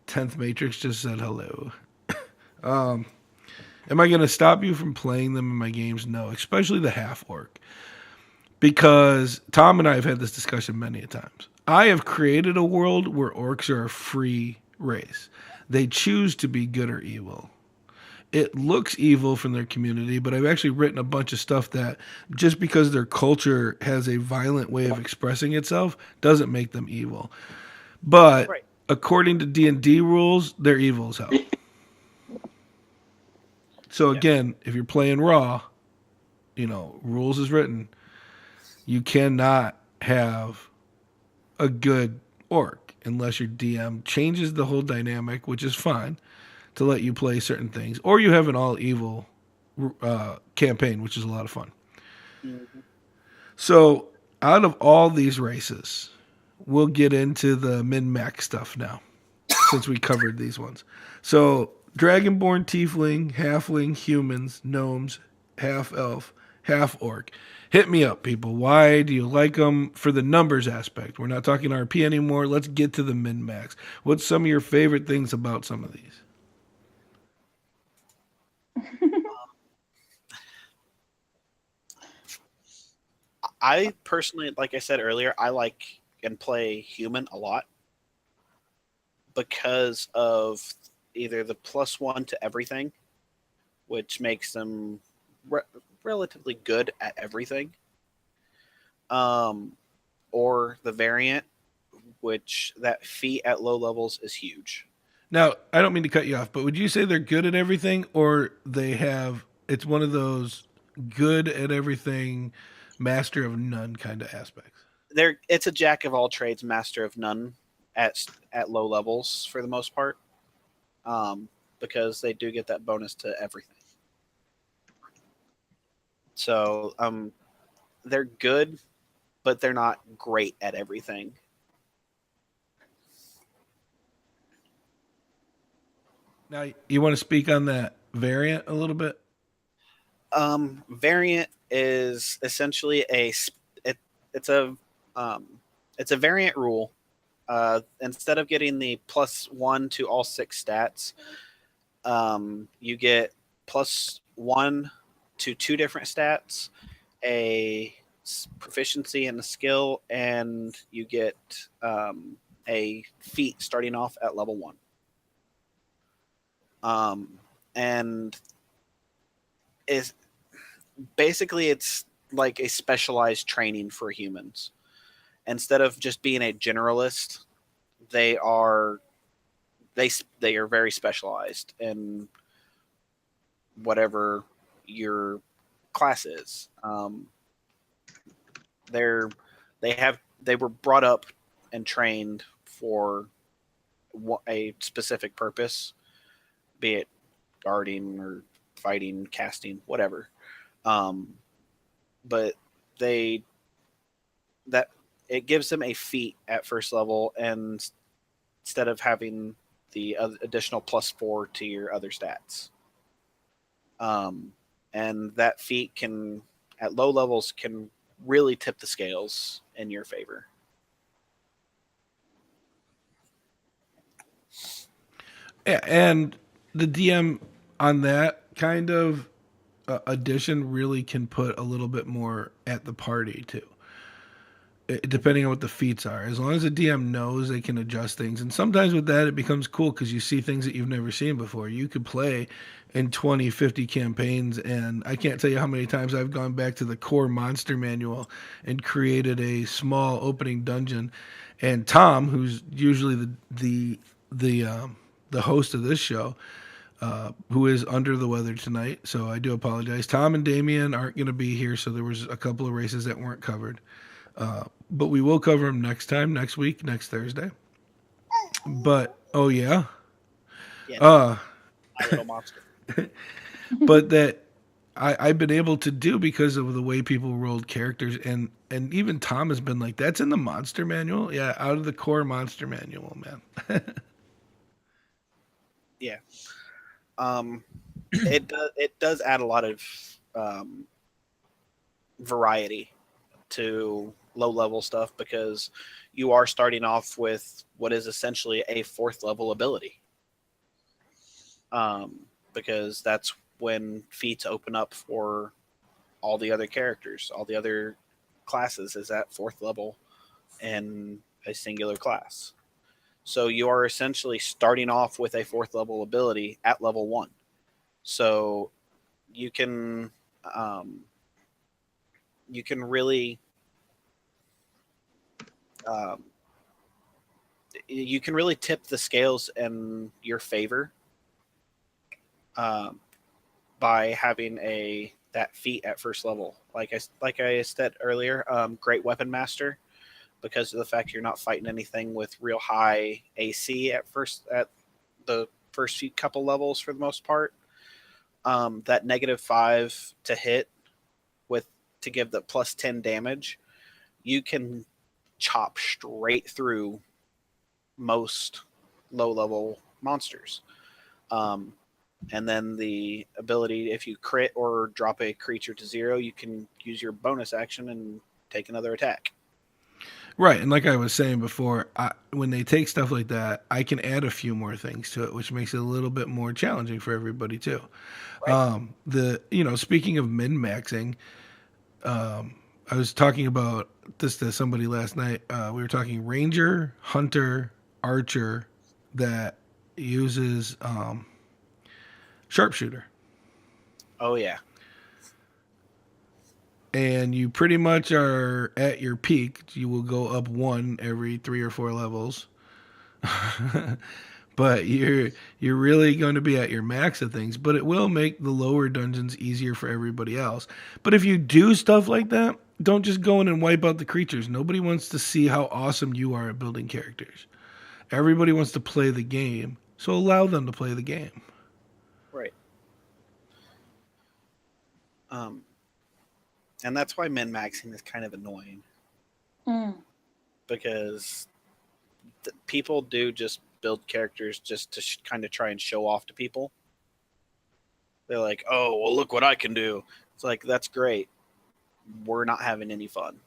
10th Matrix just said hello. Am I going to stop you from playing them in my games? No, especially the half-orc. Because Tom and I have had this discussion many a times. I have created a world where orcs are a free race. They choose to be good or evil. It looks evil from their community, but I've actually written a bunch of stuff that just because their culture has a violent way of expressing itself doesn't make them evil. But right. According to D&D rules, they're evil as hell. So again, if you're playing raw, rules is written, you cannot have a good orc unless your DM changes the whole dynamic, which is fine, to let you play certain things, or you have an all evil campaign, which is a lot of fun. Mm-hmm. So out of all these races, we'll get into the min-max stuff now, since we covered these ones. So Dragonborn, Tiefling, Halfling, Humans, Gnomes, Half-Elf, Half-Orc. Hit me up, people. Why do you like them? For the numbers aspect. We're not talking RP anymore. Let's get to the min-max. What's some of your favorite things about some of these? I personally, like I said earlier, I like and play human a lot because of either the +1 to everything, which makes them relatively good at everything, or the variant, which that feat at low levels is huge. Now, I don't mean to cut you off, but would you say they're good at everything, or it's one of those good at everything, master of none kind of aspects? It's a jack of all trades, master of none at low levels for the most part, because they do get that bonus to everything. So they're good, but they're not great at everything. Now, you want to speak on that variant a little bit? Variant is essentially it's a variant rule. Instead of getting the +1 to all 6 stats, you get +1 to 2 different stats, a proficiency and a skill, and you get a feat starting off at level 1. And is basically it's like a specialized training for humans. Instead of just being a generalist, they are they are very specialized in whatever your class is. They're they were brought up and trained for a specific purpose, be it guarding or fighting, casting, whatever. But they that it gives them a feat at first level, and instead of having the additional +4 to your other stats. And that feat can, at low levels, can really tip the scales in your favor. Yeah, and the DM on that kind of addition really can put a little bit more at the party too. Depending on what the feats are, as long as the DM knows, they can adjust things. And sometimes with that, it becomes cool because you see things that you've never seen before. You could play in 20, 50 campaigns, and I can't tell you how many times I've gone back to the core monster manual and created a small opening dungeon. And Tom, who's usually the host of this show, who is under the weather tonight, so I do apologize. Tom and Damien aren't going to be here, so there was a couple of races that weren't covered. But we will cover them next week, next Thursday. But, oh yeah? Yeah, My Little Monster. But that I've been able to do because of the way people rolled characters, and even Tom has been like, that's in the monster manual? Yeah, out of the core monster manual, man. Yeah. It does add a lot of variety to low level stuff, because you are starting off with what is essentially a 4th level ability. Because that's when feats open up for all the other characters, all the other classes is at 4th level in a singular class. So you are essentially starting off with a 4th level ability at level 1. So you can really you can really tip the scales in your favor by having that feat at first level. Like I said earlier, Great Weapon Master, because of the fact you're not fighting anything with real high AC at the first few couple levels for the most part. That -5 to hit to give the +10 damage, you can chop straight through most low level monsters. And then the ability, if you crit or drop a creature to 0, you can use your bonus action and take another attack. Right, and like I was saying before, when they take stuff like that, I can add a few more things to it, which makes it a little bit more challenging for everybody too. Right. Speaking of min-maxing, I was talking about this to somebody last night. We were talking Ranger, Hunter, Archer that uses Sharpshooter. Oh, yeah. And you pretty much are at your peak. You will go up 1 every 3 or 4 levels. But you're really going to be at your max of things. But it will make the lower dungeons easier for everybody else. But if you do stuff like that, don't just go in and wipe out the creatures. Nobody wants to see how awesome you are at building characters. Everybody wants to play the game. So allow them to play the game. Right. And that's why min-maxing is kind of annoying. Because people do just build characters just to kind of try and show off to people. They're like, oh, well, look what I can do. It's like, that's great. We're not having any fun.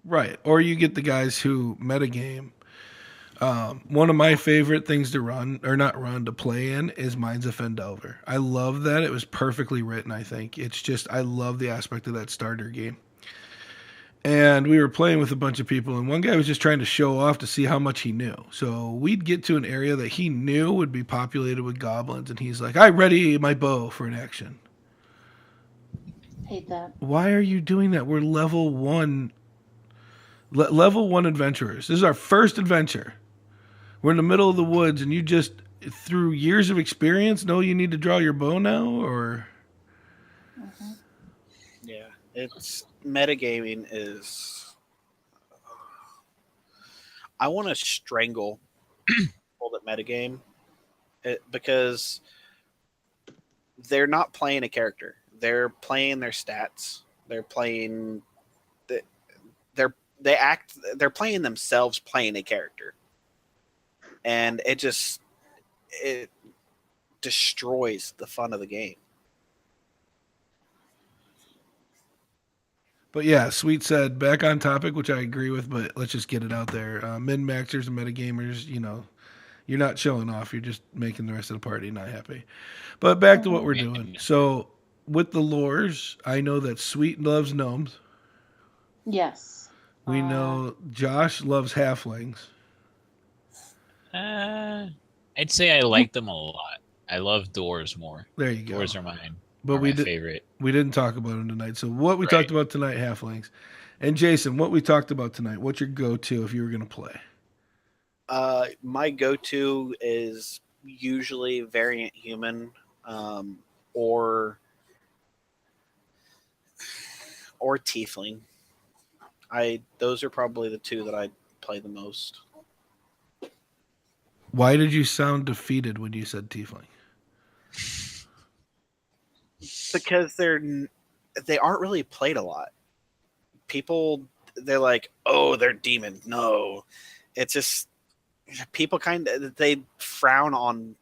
Right. Or you get the guys who metagame. One of my favorite things to play in is Minds of Fendelver. I love that. It was perfectly written, I think. It's just, I love the aspect of that starter game. And we were playing with a bunch of people, and one guy was just trying to show off to see how much he knew. So we'd get to an area that he knew would be populated with goblins, and he's like, "I ready my bow for an action." Hate that. Why are you doing that? We're level one, level one adventurers. This is our first adventure. We're in the middle of the woods, and you just, through years of experience, know you need to draw your bow now, or Yeah, it's metagaming is. I want to strangle people that metagame because they're not playing a character. They're playing their stats. They're playing. They're playing themselves playing a character, and it destroys the fun of the game. But yeah, Sweet said, back on topic, which I agree with, but let's just get it out there. Min-maxers and metagamers, you're not showing off. You're just making the rest of the party not happy. But back to what we're doing. So with the lores, I know that Sweet loves gnomes. Yes. We know Josh loves halflings. I'd say I like them a lot. I love dwarves more. There you go. Dwarves are mine. But my favorite. We didn't talk about them tonight. So what we talked about tonight, halflings. And Jason, what we talked about tonight, what's your go-to if you were going to play? My go-to is usually variant human, or tiefling. Those are probably the two that I play the most. Why did you sound defeated when you said tiefling? Because they aren't really played a lot. People, they're like, oh, they're demon. No, it's just people they frown on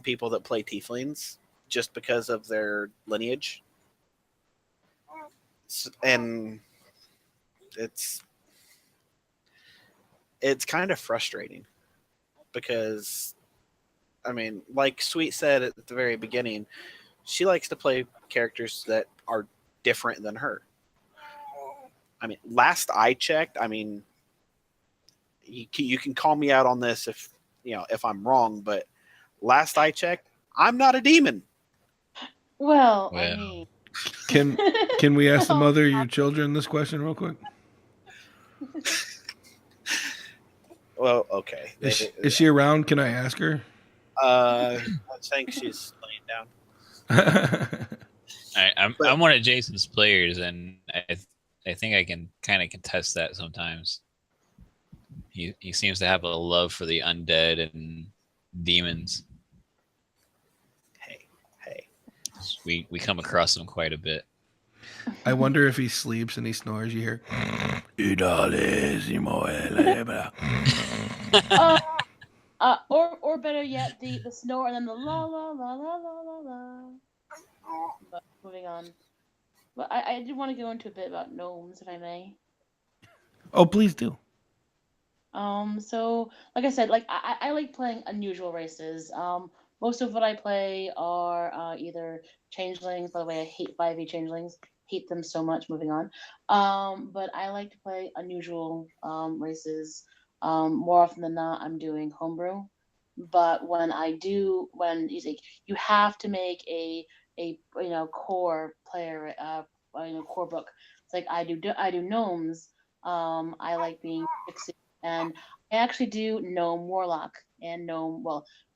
people that play tieflings just because of their lineage, and it's kind of frustrating because, I mean, like Sweet said at the very beginning, she likes to play characters that are different than her. I mean, last I checked, I mean, you can call me out on this if I'm wrong, but last I checked, I'm not a demon. Well, I mean, can we ask the mother of your children this question real quick? Well, okay. Is she around? Can I ask her? I think she's laying down. I'm one of Jason's players, and I think I can kind of contest that sometimes. He seems to have a love for the undead and demons. Hey. We come across them quite a bit. I wonder if he sleeps and he snores. You hear, or better yet, the snore and then the la la la la la la la. But moving on. But I did want to go into a bit about gnomes, if I may. Oh, please do. So like I said, like I like playing unusual races. Most of what I play are either changelings. By the way, I hate 5e changelings. Hate them so much. Moving on. But I like to play unusual races. More often than not, I'm doing homebrew. But when you have to make a core player core book. It's like I do gnomes. I like being fixed, and I actually do gnome warlock and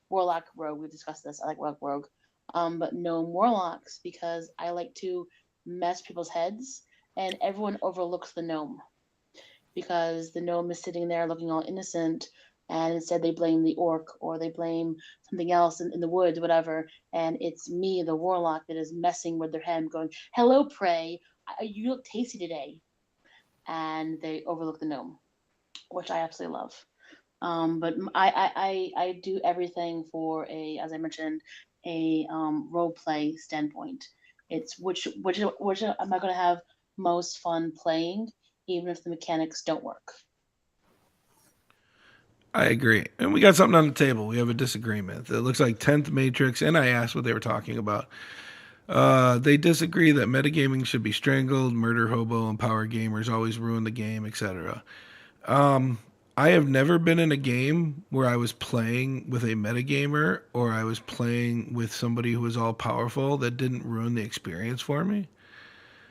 warlock rogue. We've discussed this. I like rogue. But gnome warlocks because I like to mess people's heads, and everyone overlooks the gnome because the gnome is sitting there looking all innocent, and instead they blame the orc or they blame something else in the woods, whatever, and it's me, the warlock, that is messing with their head, going, "Hello, prey, you look tasty today," and they overlook the gnome, which I absolutely love. But I do everything for as I mentioned, a role play standpoint. It's which am I going to have most fun playing, even if the mechanics don't work. I agree. And we got something on the table. We have a disagreement. It looks like 10th Matrix, and I asked what they were talking about. They disagree that metagaming should be strangled, murder hobo, and power gamers always ruin the game, etc. Um, I have never been in a game where I was playing with a metagamer or I was playing with somebody who was all powerful that didn't ruin the experience for me.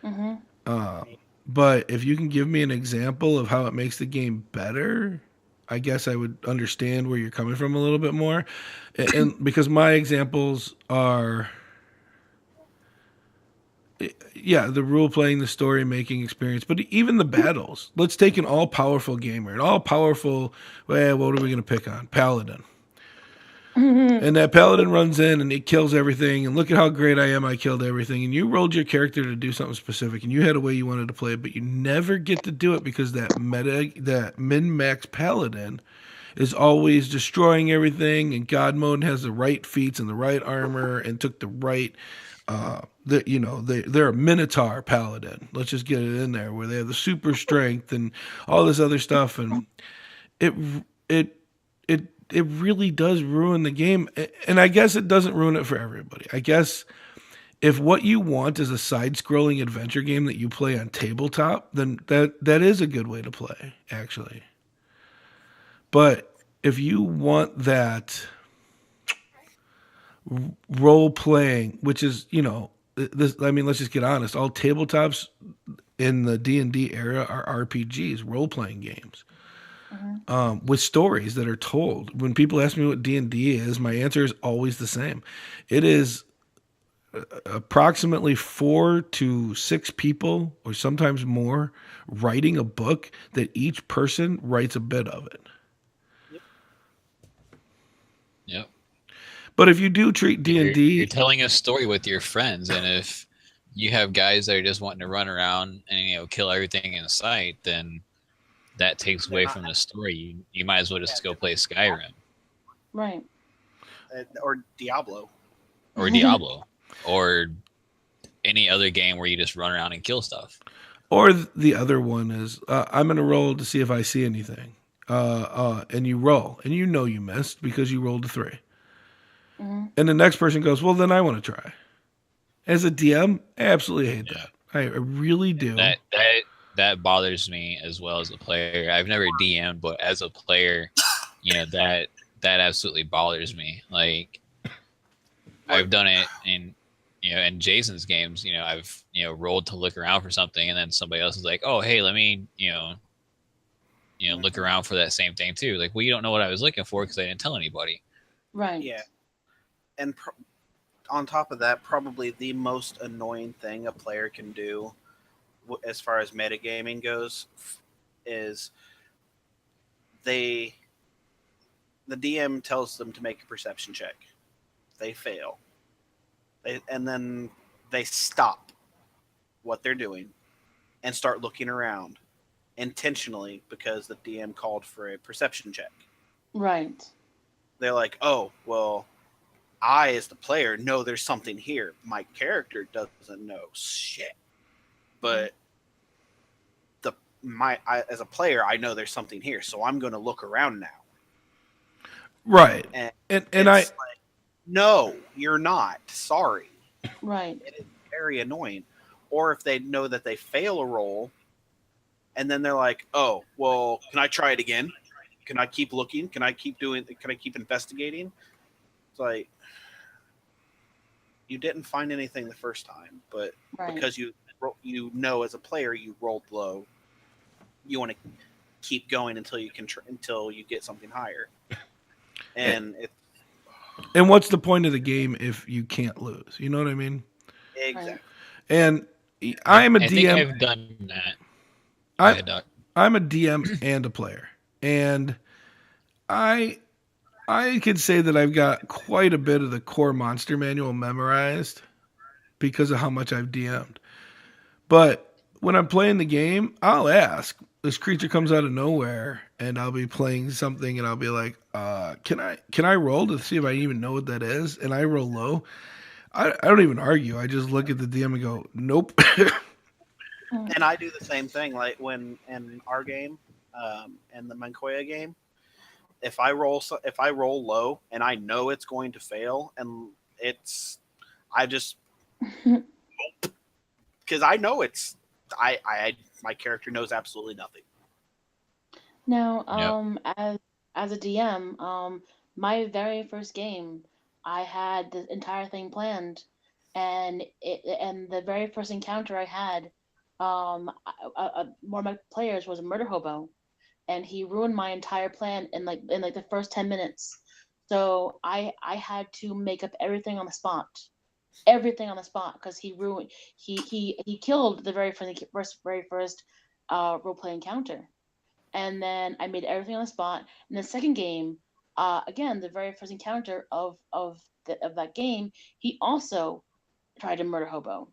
Mm-hmm. Uh, but if you can give me an example of how it makes the game better, I guess I would understand where you're coming from a little bit more. And because my examples are, yeah, the role playing, the story making experience, but even the battles. Let's take an all powerful gamer, an all powerful, well, what are we going to pick on? Paladin. And that paladin runs in and he kills everything. And look at how great I am. I killed everything. And you rolled your character to do something specific and you had a way you wanted to play it, but you never get to do it because that min max paladin is always destroying everything. And God mode has the right feats and the right armor and took the right, they're a minotaur paladin. Let's just get it in there where they have the super strength and all this other stuff. And it, it, it really does ruin the game. And I guess it doesn't ruin it for everybody. I guess if what you want is a side-scrolling adventure game that you play on tabletop, then that is a good way to play, actually. But if you want that role playing, which is, this, I mean, let's just get honest. All tabletops in the D&D era are RPGs, role playing games. With stories that are told. When people ask me what D&D is, my answer is always the same. It is approximately 4 to 6 people, or sometimes more, writing a book that each person writes a bit of it. Yep. But if you do treat D&D, you're telling a story with your friends, and if you have guys that are just wanting to run around and kill everything in sight, then that takes away from the story. You might as well just go play Skyrim. Right. Or Diablo. Or Diablo. Or any other game where you just run around and kill stuff. Or the other one is, I'm going to roll to see if I see anything. And you roll. And you know you missed because you rolled a 3. Mm-hmm. And the next person goes, well, then I want to try. As a DM, I absolutely hate that. I really do. That bothers me as well as a player. I've never DM'd, but as a player, that absolutely bothers me. Like, I've done it in Jason's games. I've rolled to look around for something, and then somebody else is like, "Oh, hey, let me look around for that same thing too." Like, well, you don't know what I was looking for because I didn't tell anybody. Right. Yeah. And on top of that, probably the most annoying thing a player can do as far as metagaming goes is the DM tells them to make a perception check. They fail. And then they stop what they're doing and start looking around intentionally because the DM called for a perception check. Right. They're like, oh, well, I, as the player, know there's something here. My character doesn't know shit. But as a player, I know there's something here, so I'm going to look around now. Right. And like, no, you're not. Sorry. Right. It is very annoying. Or if they know that they fail a roll, and then they're like, oh, well, can I try it again? Can I keep looking? Can I keep investigating? It's like, you didn't find anything the first time, but because you as a player you rolled low, you want to keep going until you can until you get something higher. And what's the point of the game if you can't lose? You know what I mean? Exactly. And I'm a DM. I think I've done that. I'm a DM and a player, and I could say that I've got quite a bit of the core monster manual memorized because of how much I've DM'd. But when I'm playing the game, I'll ask. This creature comes out of nowhere, and I'll be playing something, and I'll be like, "Can I roll to see if I even know what that is?" And I roll low. I don't even argue. I just look at the DM and go, "Nope." And I do the same thing. Like when in our game, and the Mankoya game. If I roll low and I know it's going to fail, and I just Because I know it's my character knows absolutely nothing. Now, Yep. as a DM, my very first game, I had the entire thing planned, and the very first encounter I had, one of my players was a murder hobo, and he ruined my entire plan in like the first 10 minutes. So I had to make up everything on the spot because he ruined he killed the very first role play encounter, and then I made everything on the spot. In the second game, again, the very first encounter of that game, he also tried to murder hobo.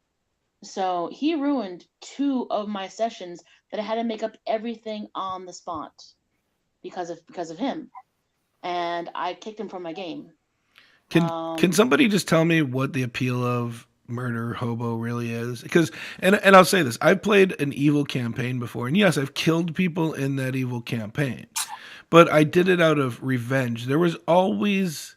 So he ruined two of my sessions that I had to make up everything on the spot because of him, and I kicked him from my game. Can somebody just tell me what the appeal of Murder Hobo really is? Because and I'll say this: I've played an evil campaign before, and yes, I've killed people in that evil campaign, but I did it out of revenge. There was always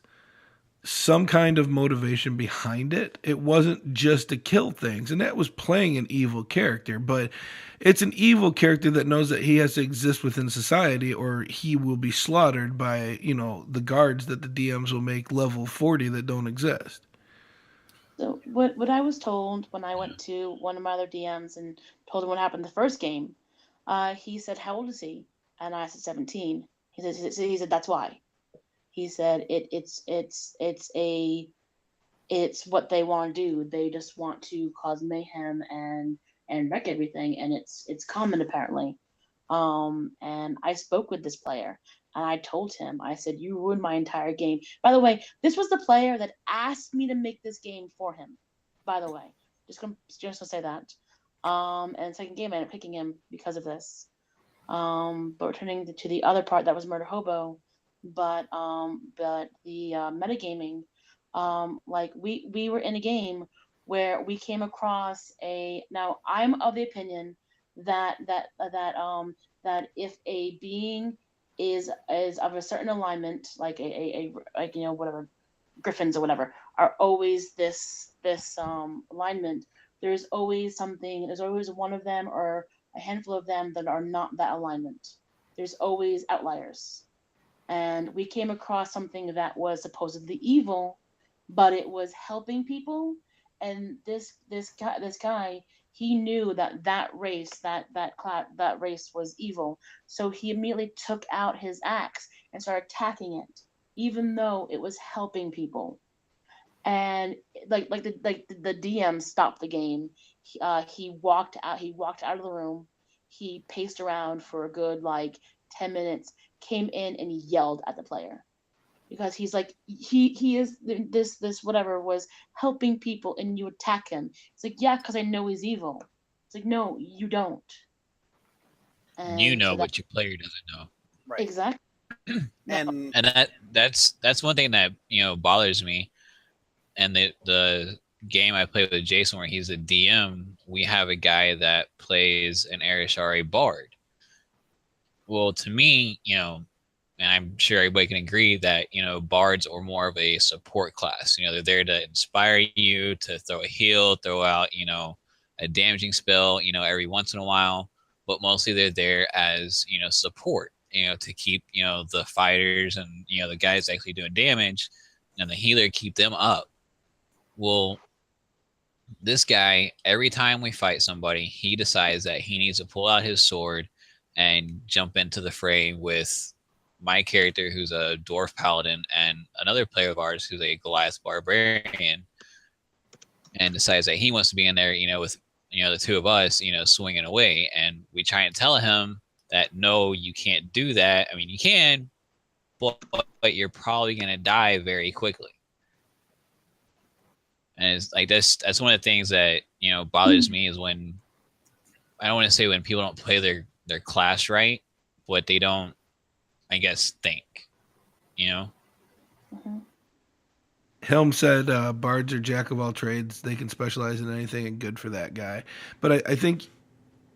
some kind of motivation behind it. It wasn't just to kill things, and that was playing an evil character, but it's an evil character that knows that he has to exist within society or he will be slaughtered by, the guards that the DMs will make level 40 that don't exist. So what I was told when I went to one of my other DMs and told him what happened the first game, he said, "How old is he?" And I said, 17. He said that's why. He said it's what they want to do. They just want to cause mayhem and wreck everything, and it's common apparently. And I spoke with this player, and I told him, I said, "You ruined my entire game." By the way, this was the player that asked me to make this game for him. By the way, just gonna say that. And second game, I ended up picking him because of this. But returning to the other part that was Murder Hobo, but the metagaming, like we were in a game where we came across a. Now I'm of the opinion that if a being is of a certain alignment, like a like whatever griffins or whatever are always this alignment. There's always something. There's always one of them or a handful of them that are not that alignment. There's always outliers, and we came across something that was supposedly evil, but it was helping people. And this guy, he knew that race was evil, so he immediately took out his axe and started attacking it, even though it was helping people. And the DM stopped the game. He walked out. He walked out of the room. He paced around for a good like 10 minutes. Came in and he yelled at the player because he's like he is this whatever was helping people and you attack him. It's like, yeah, because I know he's evil. It's like, no, you don't. You And know so that what your player doesn't know. Right. exactly. And And that's one thing that bothers me. And the game I play with Jason, where he's a DM, we have a guy that plays an Arishari bard. Well, to me, and I'm sure everybody can agree that bards are more of a support class. They're there to inspire you, to throw a heal, throw out a damaging spell every once in a while, but mostly they're there as support. To keep the fighters and the guys actually doing damage, and the healer keep them up. Well, this guy, every time we fight somebody, he decides that he needs to pull out his sword and jump into the fray with my character, who's a dwarf paladin, and another player of ours who's a Goliath barbarian, and decides that he wants to be in there, with the two of us, swinging away. And we try and tell him that no, you can't do that. I mean, you can, but you're probably going to die very quickly. And it's like that's one of the things that bothers me is when, I don't want to say when people don't play their class right, but they don't, I guess, think. Mm-hmm. Helm said bards are jack of all trades. They can specialize in anything and good for that guy. But I think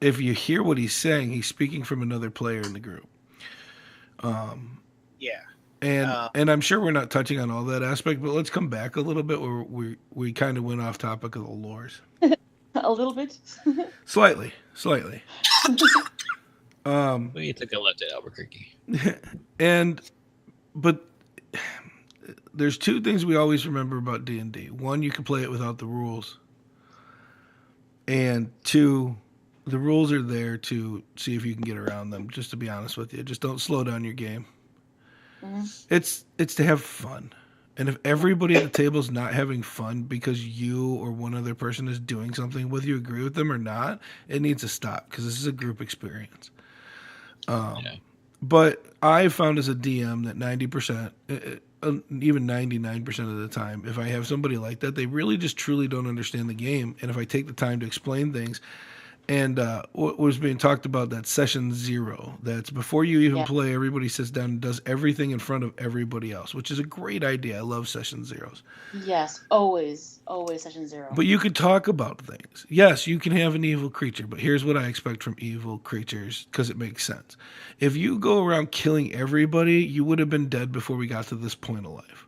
if you hear what he's saying, he's speaking from another player in the group. yeah, And I'm sure we're not touching on all that aspect, but let's come back a little bit where we kind of went off topic of the lores. A little bit. Slightly. We took a left at Albuquerque. And but there's two things we always remember about D&D. One, you can play it without the rules. And two, the rules are there to see if you can get around them, just to be honest with you. Just don't slow down your game. It's to have fun. And if everybody at the table is not having fun because you or one other person is doing something, whether you agree with them or not, it needs to stop because this is a group experience. But I found as a DM that 90%, even 99% of the time, if I have somebody like that, they really just truly don't understand the game. And if I take the time to explain things, and what was being talked about, that session 0, that's before you even play, everybody sits down and does everything in front of everybody else, which is a great idea. I love session 0s. Yes, always session 0. But you could talk about things. Yes, you can have an evil creature, but here's what I expect from evil creatures because it makes sense. If you go around killing everybody, you would have been dead before we got to this point of life.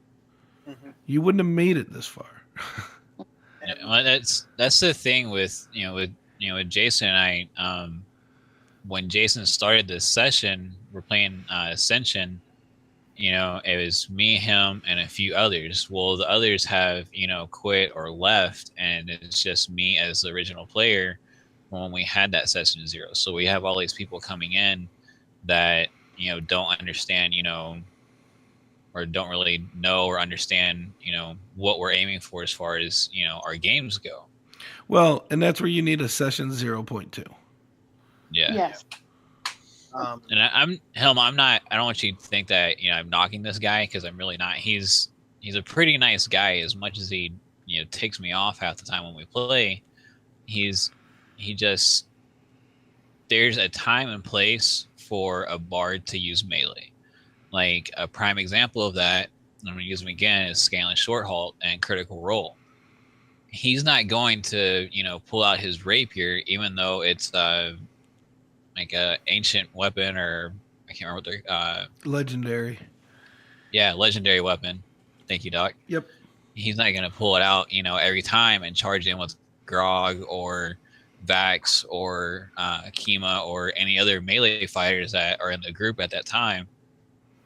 You wouldn't have made it this far. Well, that's the thing with Jason and I. When Jason started this session, we're playing Ascension. It was me, him, and a few others. Well, the others have quit or left, and it's just me as the original player when we had that session 0. So we have all these people coming in that don't understand or don't really know or understand what we're aiming for as far as our games go. Well, and that's where you need a session 0.2. Yeah. Yes. And I'm not. I don't want you to think that I'm knocking this guy because I'm really not. He's a pretty nice guy. As much as he takes me off half the time when we play, he just there's a time and place for a bard to use melee. Like a prime example of that, I'm going to use him again, is Scanlan Shorthalt and Critical Role. He's not going to, pull out his rapier, even though it's like a ancient weapon, or I can't remember what they're legendary. Yeah, legendary weapon. Thank you, Doc. Yep. He's not going to pull it out, every time and charge in with Grog or Vax or Kima or any other melee fighters that are in the group at that time.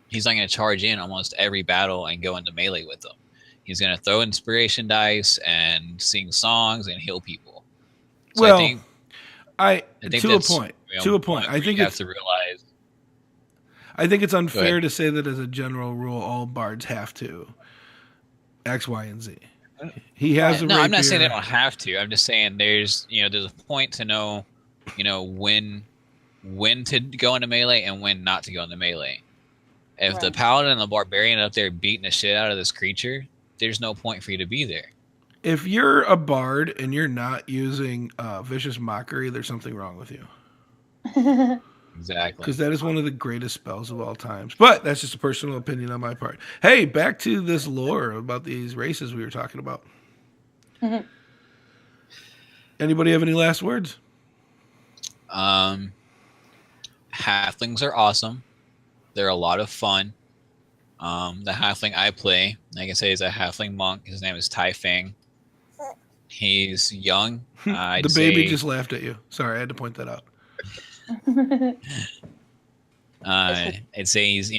He's not going to charge in almost every battle and go into melee with them. He's going to throw inspiration dice and sing songs and heal people. So well, I think to a point. To a point. I think you have to realize. I think it's unfair to say that as a general rule, all bards have to X, Y, and Z. He has a no. rapier. I'm not saying they don't have to. I'm just saying there's a point to know, when to go into melee and when not to go into melee. If the paladin and the barbarian up there beating the shit out of this creature, there's no point for you to be there. If you're a bard and you're not using Vicious Mockery, there's something wrong with you. Exactly. Because that is one of the greatest spells of all times. But that's just a personal opinion on my part. Hey, back to this lore about these races we were talking about. Anybody have any last words? Halflings are awesome. They're a lot of fun. The halfling I play, like I say, is a halfling monk. His name is Tai Fang. He's young. The baby just laughed at you. Sorry, I had to point that out. I'd say he's,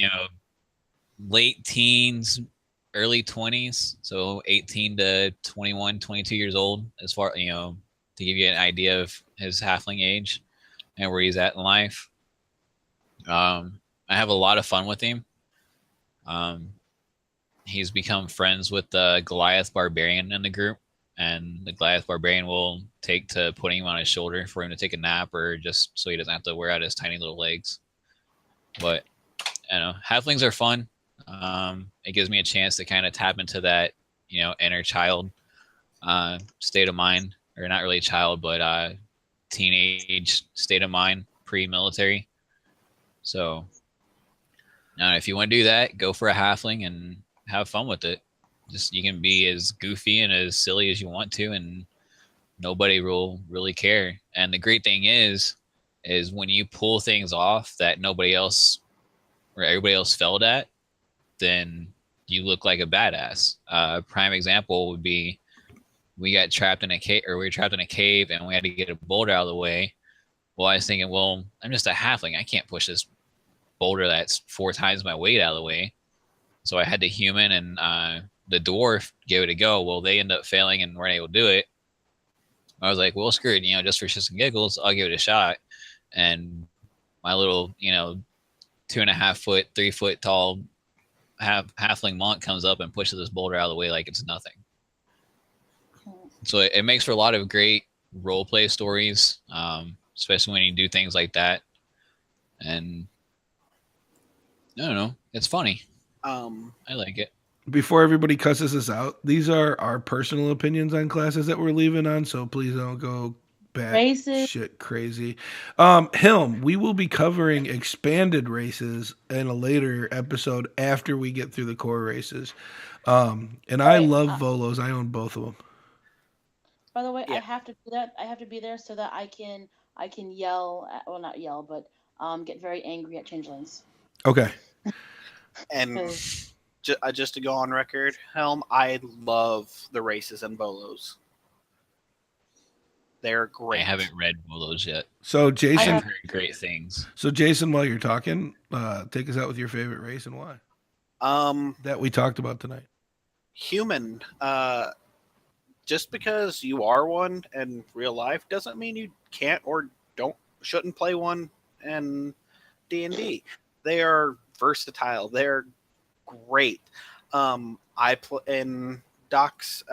late teens, early 20s. So 18 to 21, 22 years old, as far, to give you an idea of his halfling age and where he's at in life. I have a lot of fun with him. He's become friends with the Goliath Barbarian in the group, and the Goliath Barbarian will take to putting him on his shoulder for him to take a nap, or just so he doesn't have to wear out his tiny little legs. But halflings are fun. It gives me a chance to kind of tap into that, inner child state of mind, or not really child, but teenage state of mind pre-military. So if you want to do that, go for a halfling and have fun with it. Just, you can be as goofy and as silly as you want to, and nobody will really care. And the great thing is when you pull things off that nobody else or everybody else failed at, then you look like a badass. Prime example would be we got trapped in a cave, or we were trapped in a cave, and we had to get a boulder out of the way. Well, I was thinking, well, I'm just a halfling. I can't push this boulder that's 4 times my weight out of the way. So I had the human and the dwarf give it a go. Well, they end up failing and weren't able to do it. I was like, well, screw it. Just for shits and giggles, I'll give it a shot. And my little, 2.5 foot, 3 foot tall halfling monk comes up and pushes this boulder out of the way like it's nothing. So it makes for a lot of great role play stories, especially when you do things like that. And I don't know, it's funny. I like it. Before everybody cusses us out, these are our personal opinions on classes that we're leaving on, so please don't go shit crazy. Hilm, we will be covering expanded races in a later episode after we get through the core races. And I love Volos. I own both of them. By the way, I have to do that. I have to be there so that I can yell at, well, not yell, but get very angry at changelings. Okay. And just to go on record, Helm, I love the races and Volos. They're great. I haven't read Volos yet. So Jason, I've heard great things. So Jason, while you're talking, take us out with your favorite race and why. That we talked about tonight. Human. Just because you are one in real life doesn't mean you can't or shouldn't play one in D&D. They are versatile. They're great. I play in Doc's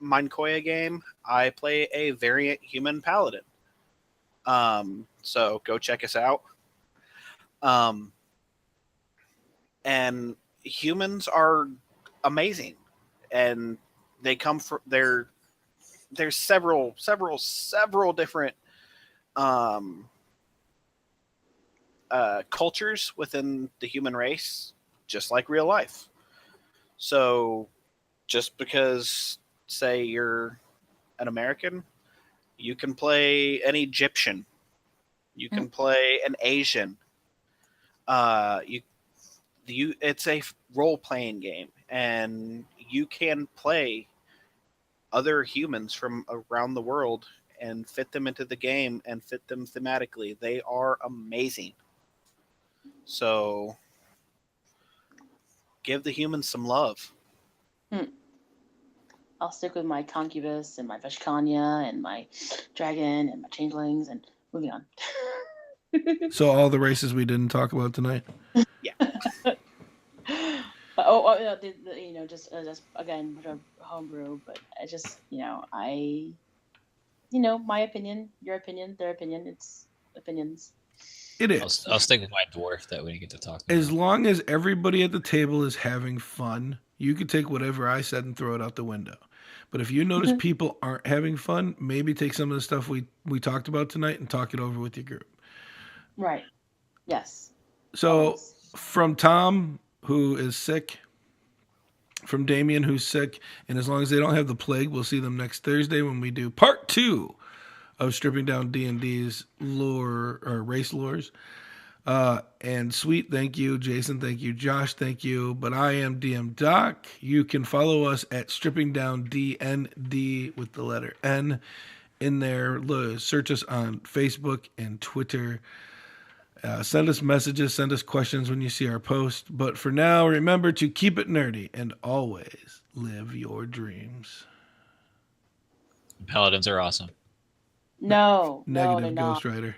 Mindkoya game. I play a variant human paladin. So go check us out. And humans are amazing, and they come from there's several different cultures within the human race, just like real life. So just because, say, you're an American, you can play an Egyptian, you can play an Asian. It's a role-playing game, and you can play other humans from around the world and fit them into the game and fit them thematically. They are amazing. So give the humans some love. I'll stick with my concubus and my Veshkanya and my dragon and my changelings, and moving on. So all the races we didn't talk about tonight. Yeah. Just again, homebrew, but I just, my opinion, your opinion, their opinion, it's opinions. It is. I'll stick with my dwarf that we didn't get to talk about. As long as everybody at the table is having fun, you could take whatever I said and throw it out the window. But if you notice people aren't having fun, maybe take some of the stuff we talked about tonight and talk it over with your group. Right. Yes. So from Tom, who is sick, from Damien, who's sick, and as long as they don't have the plague, we'll see them next Thursday when we do part 2 of stripping down D&D's lore or race lores. And Sweet, thank you. Jason, thank you. Josh, thank you. But I am DM Doc. You can follow us at Stripping Down DND with the letter N in there. Search us on Facebook and Twitter. Send us messages, send us questions when you see our post. But for now, remember to keep it nerdy and always live your dreams. Paladins are awesome. No. Negative, no, Ghost Rider.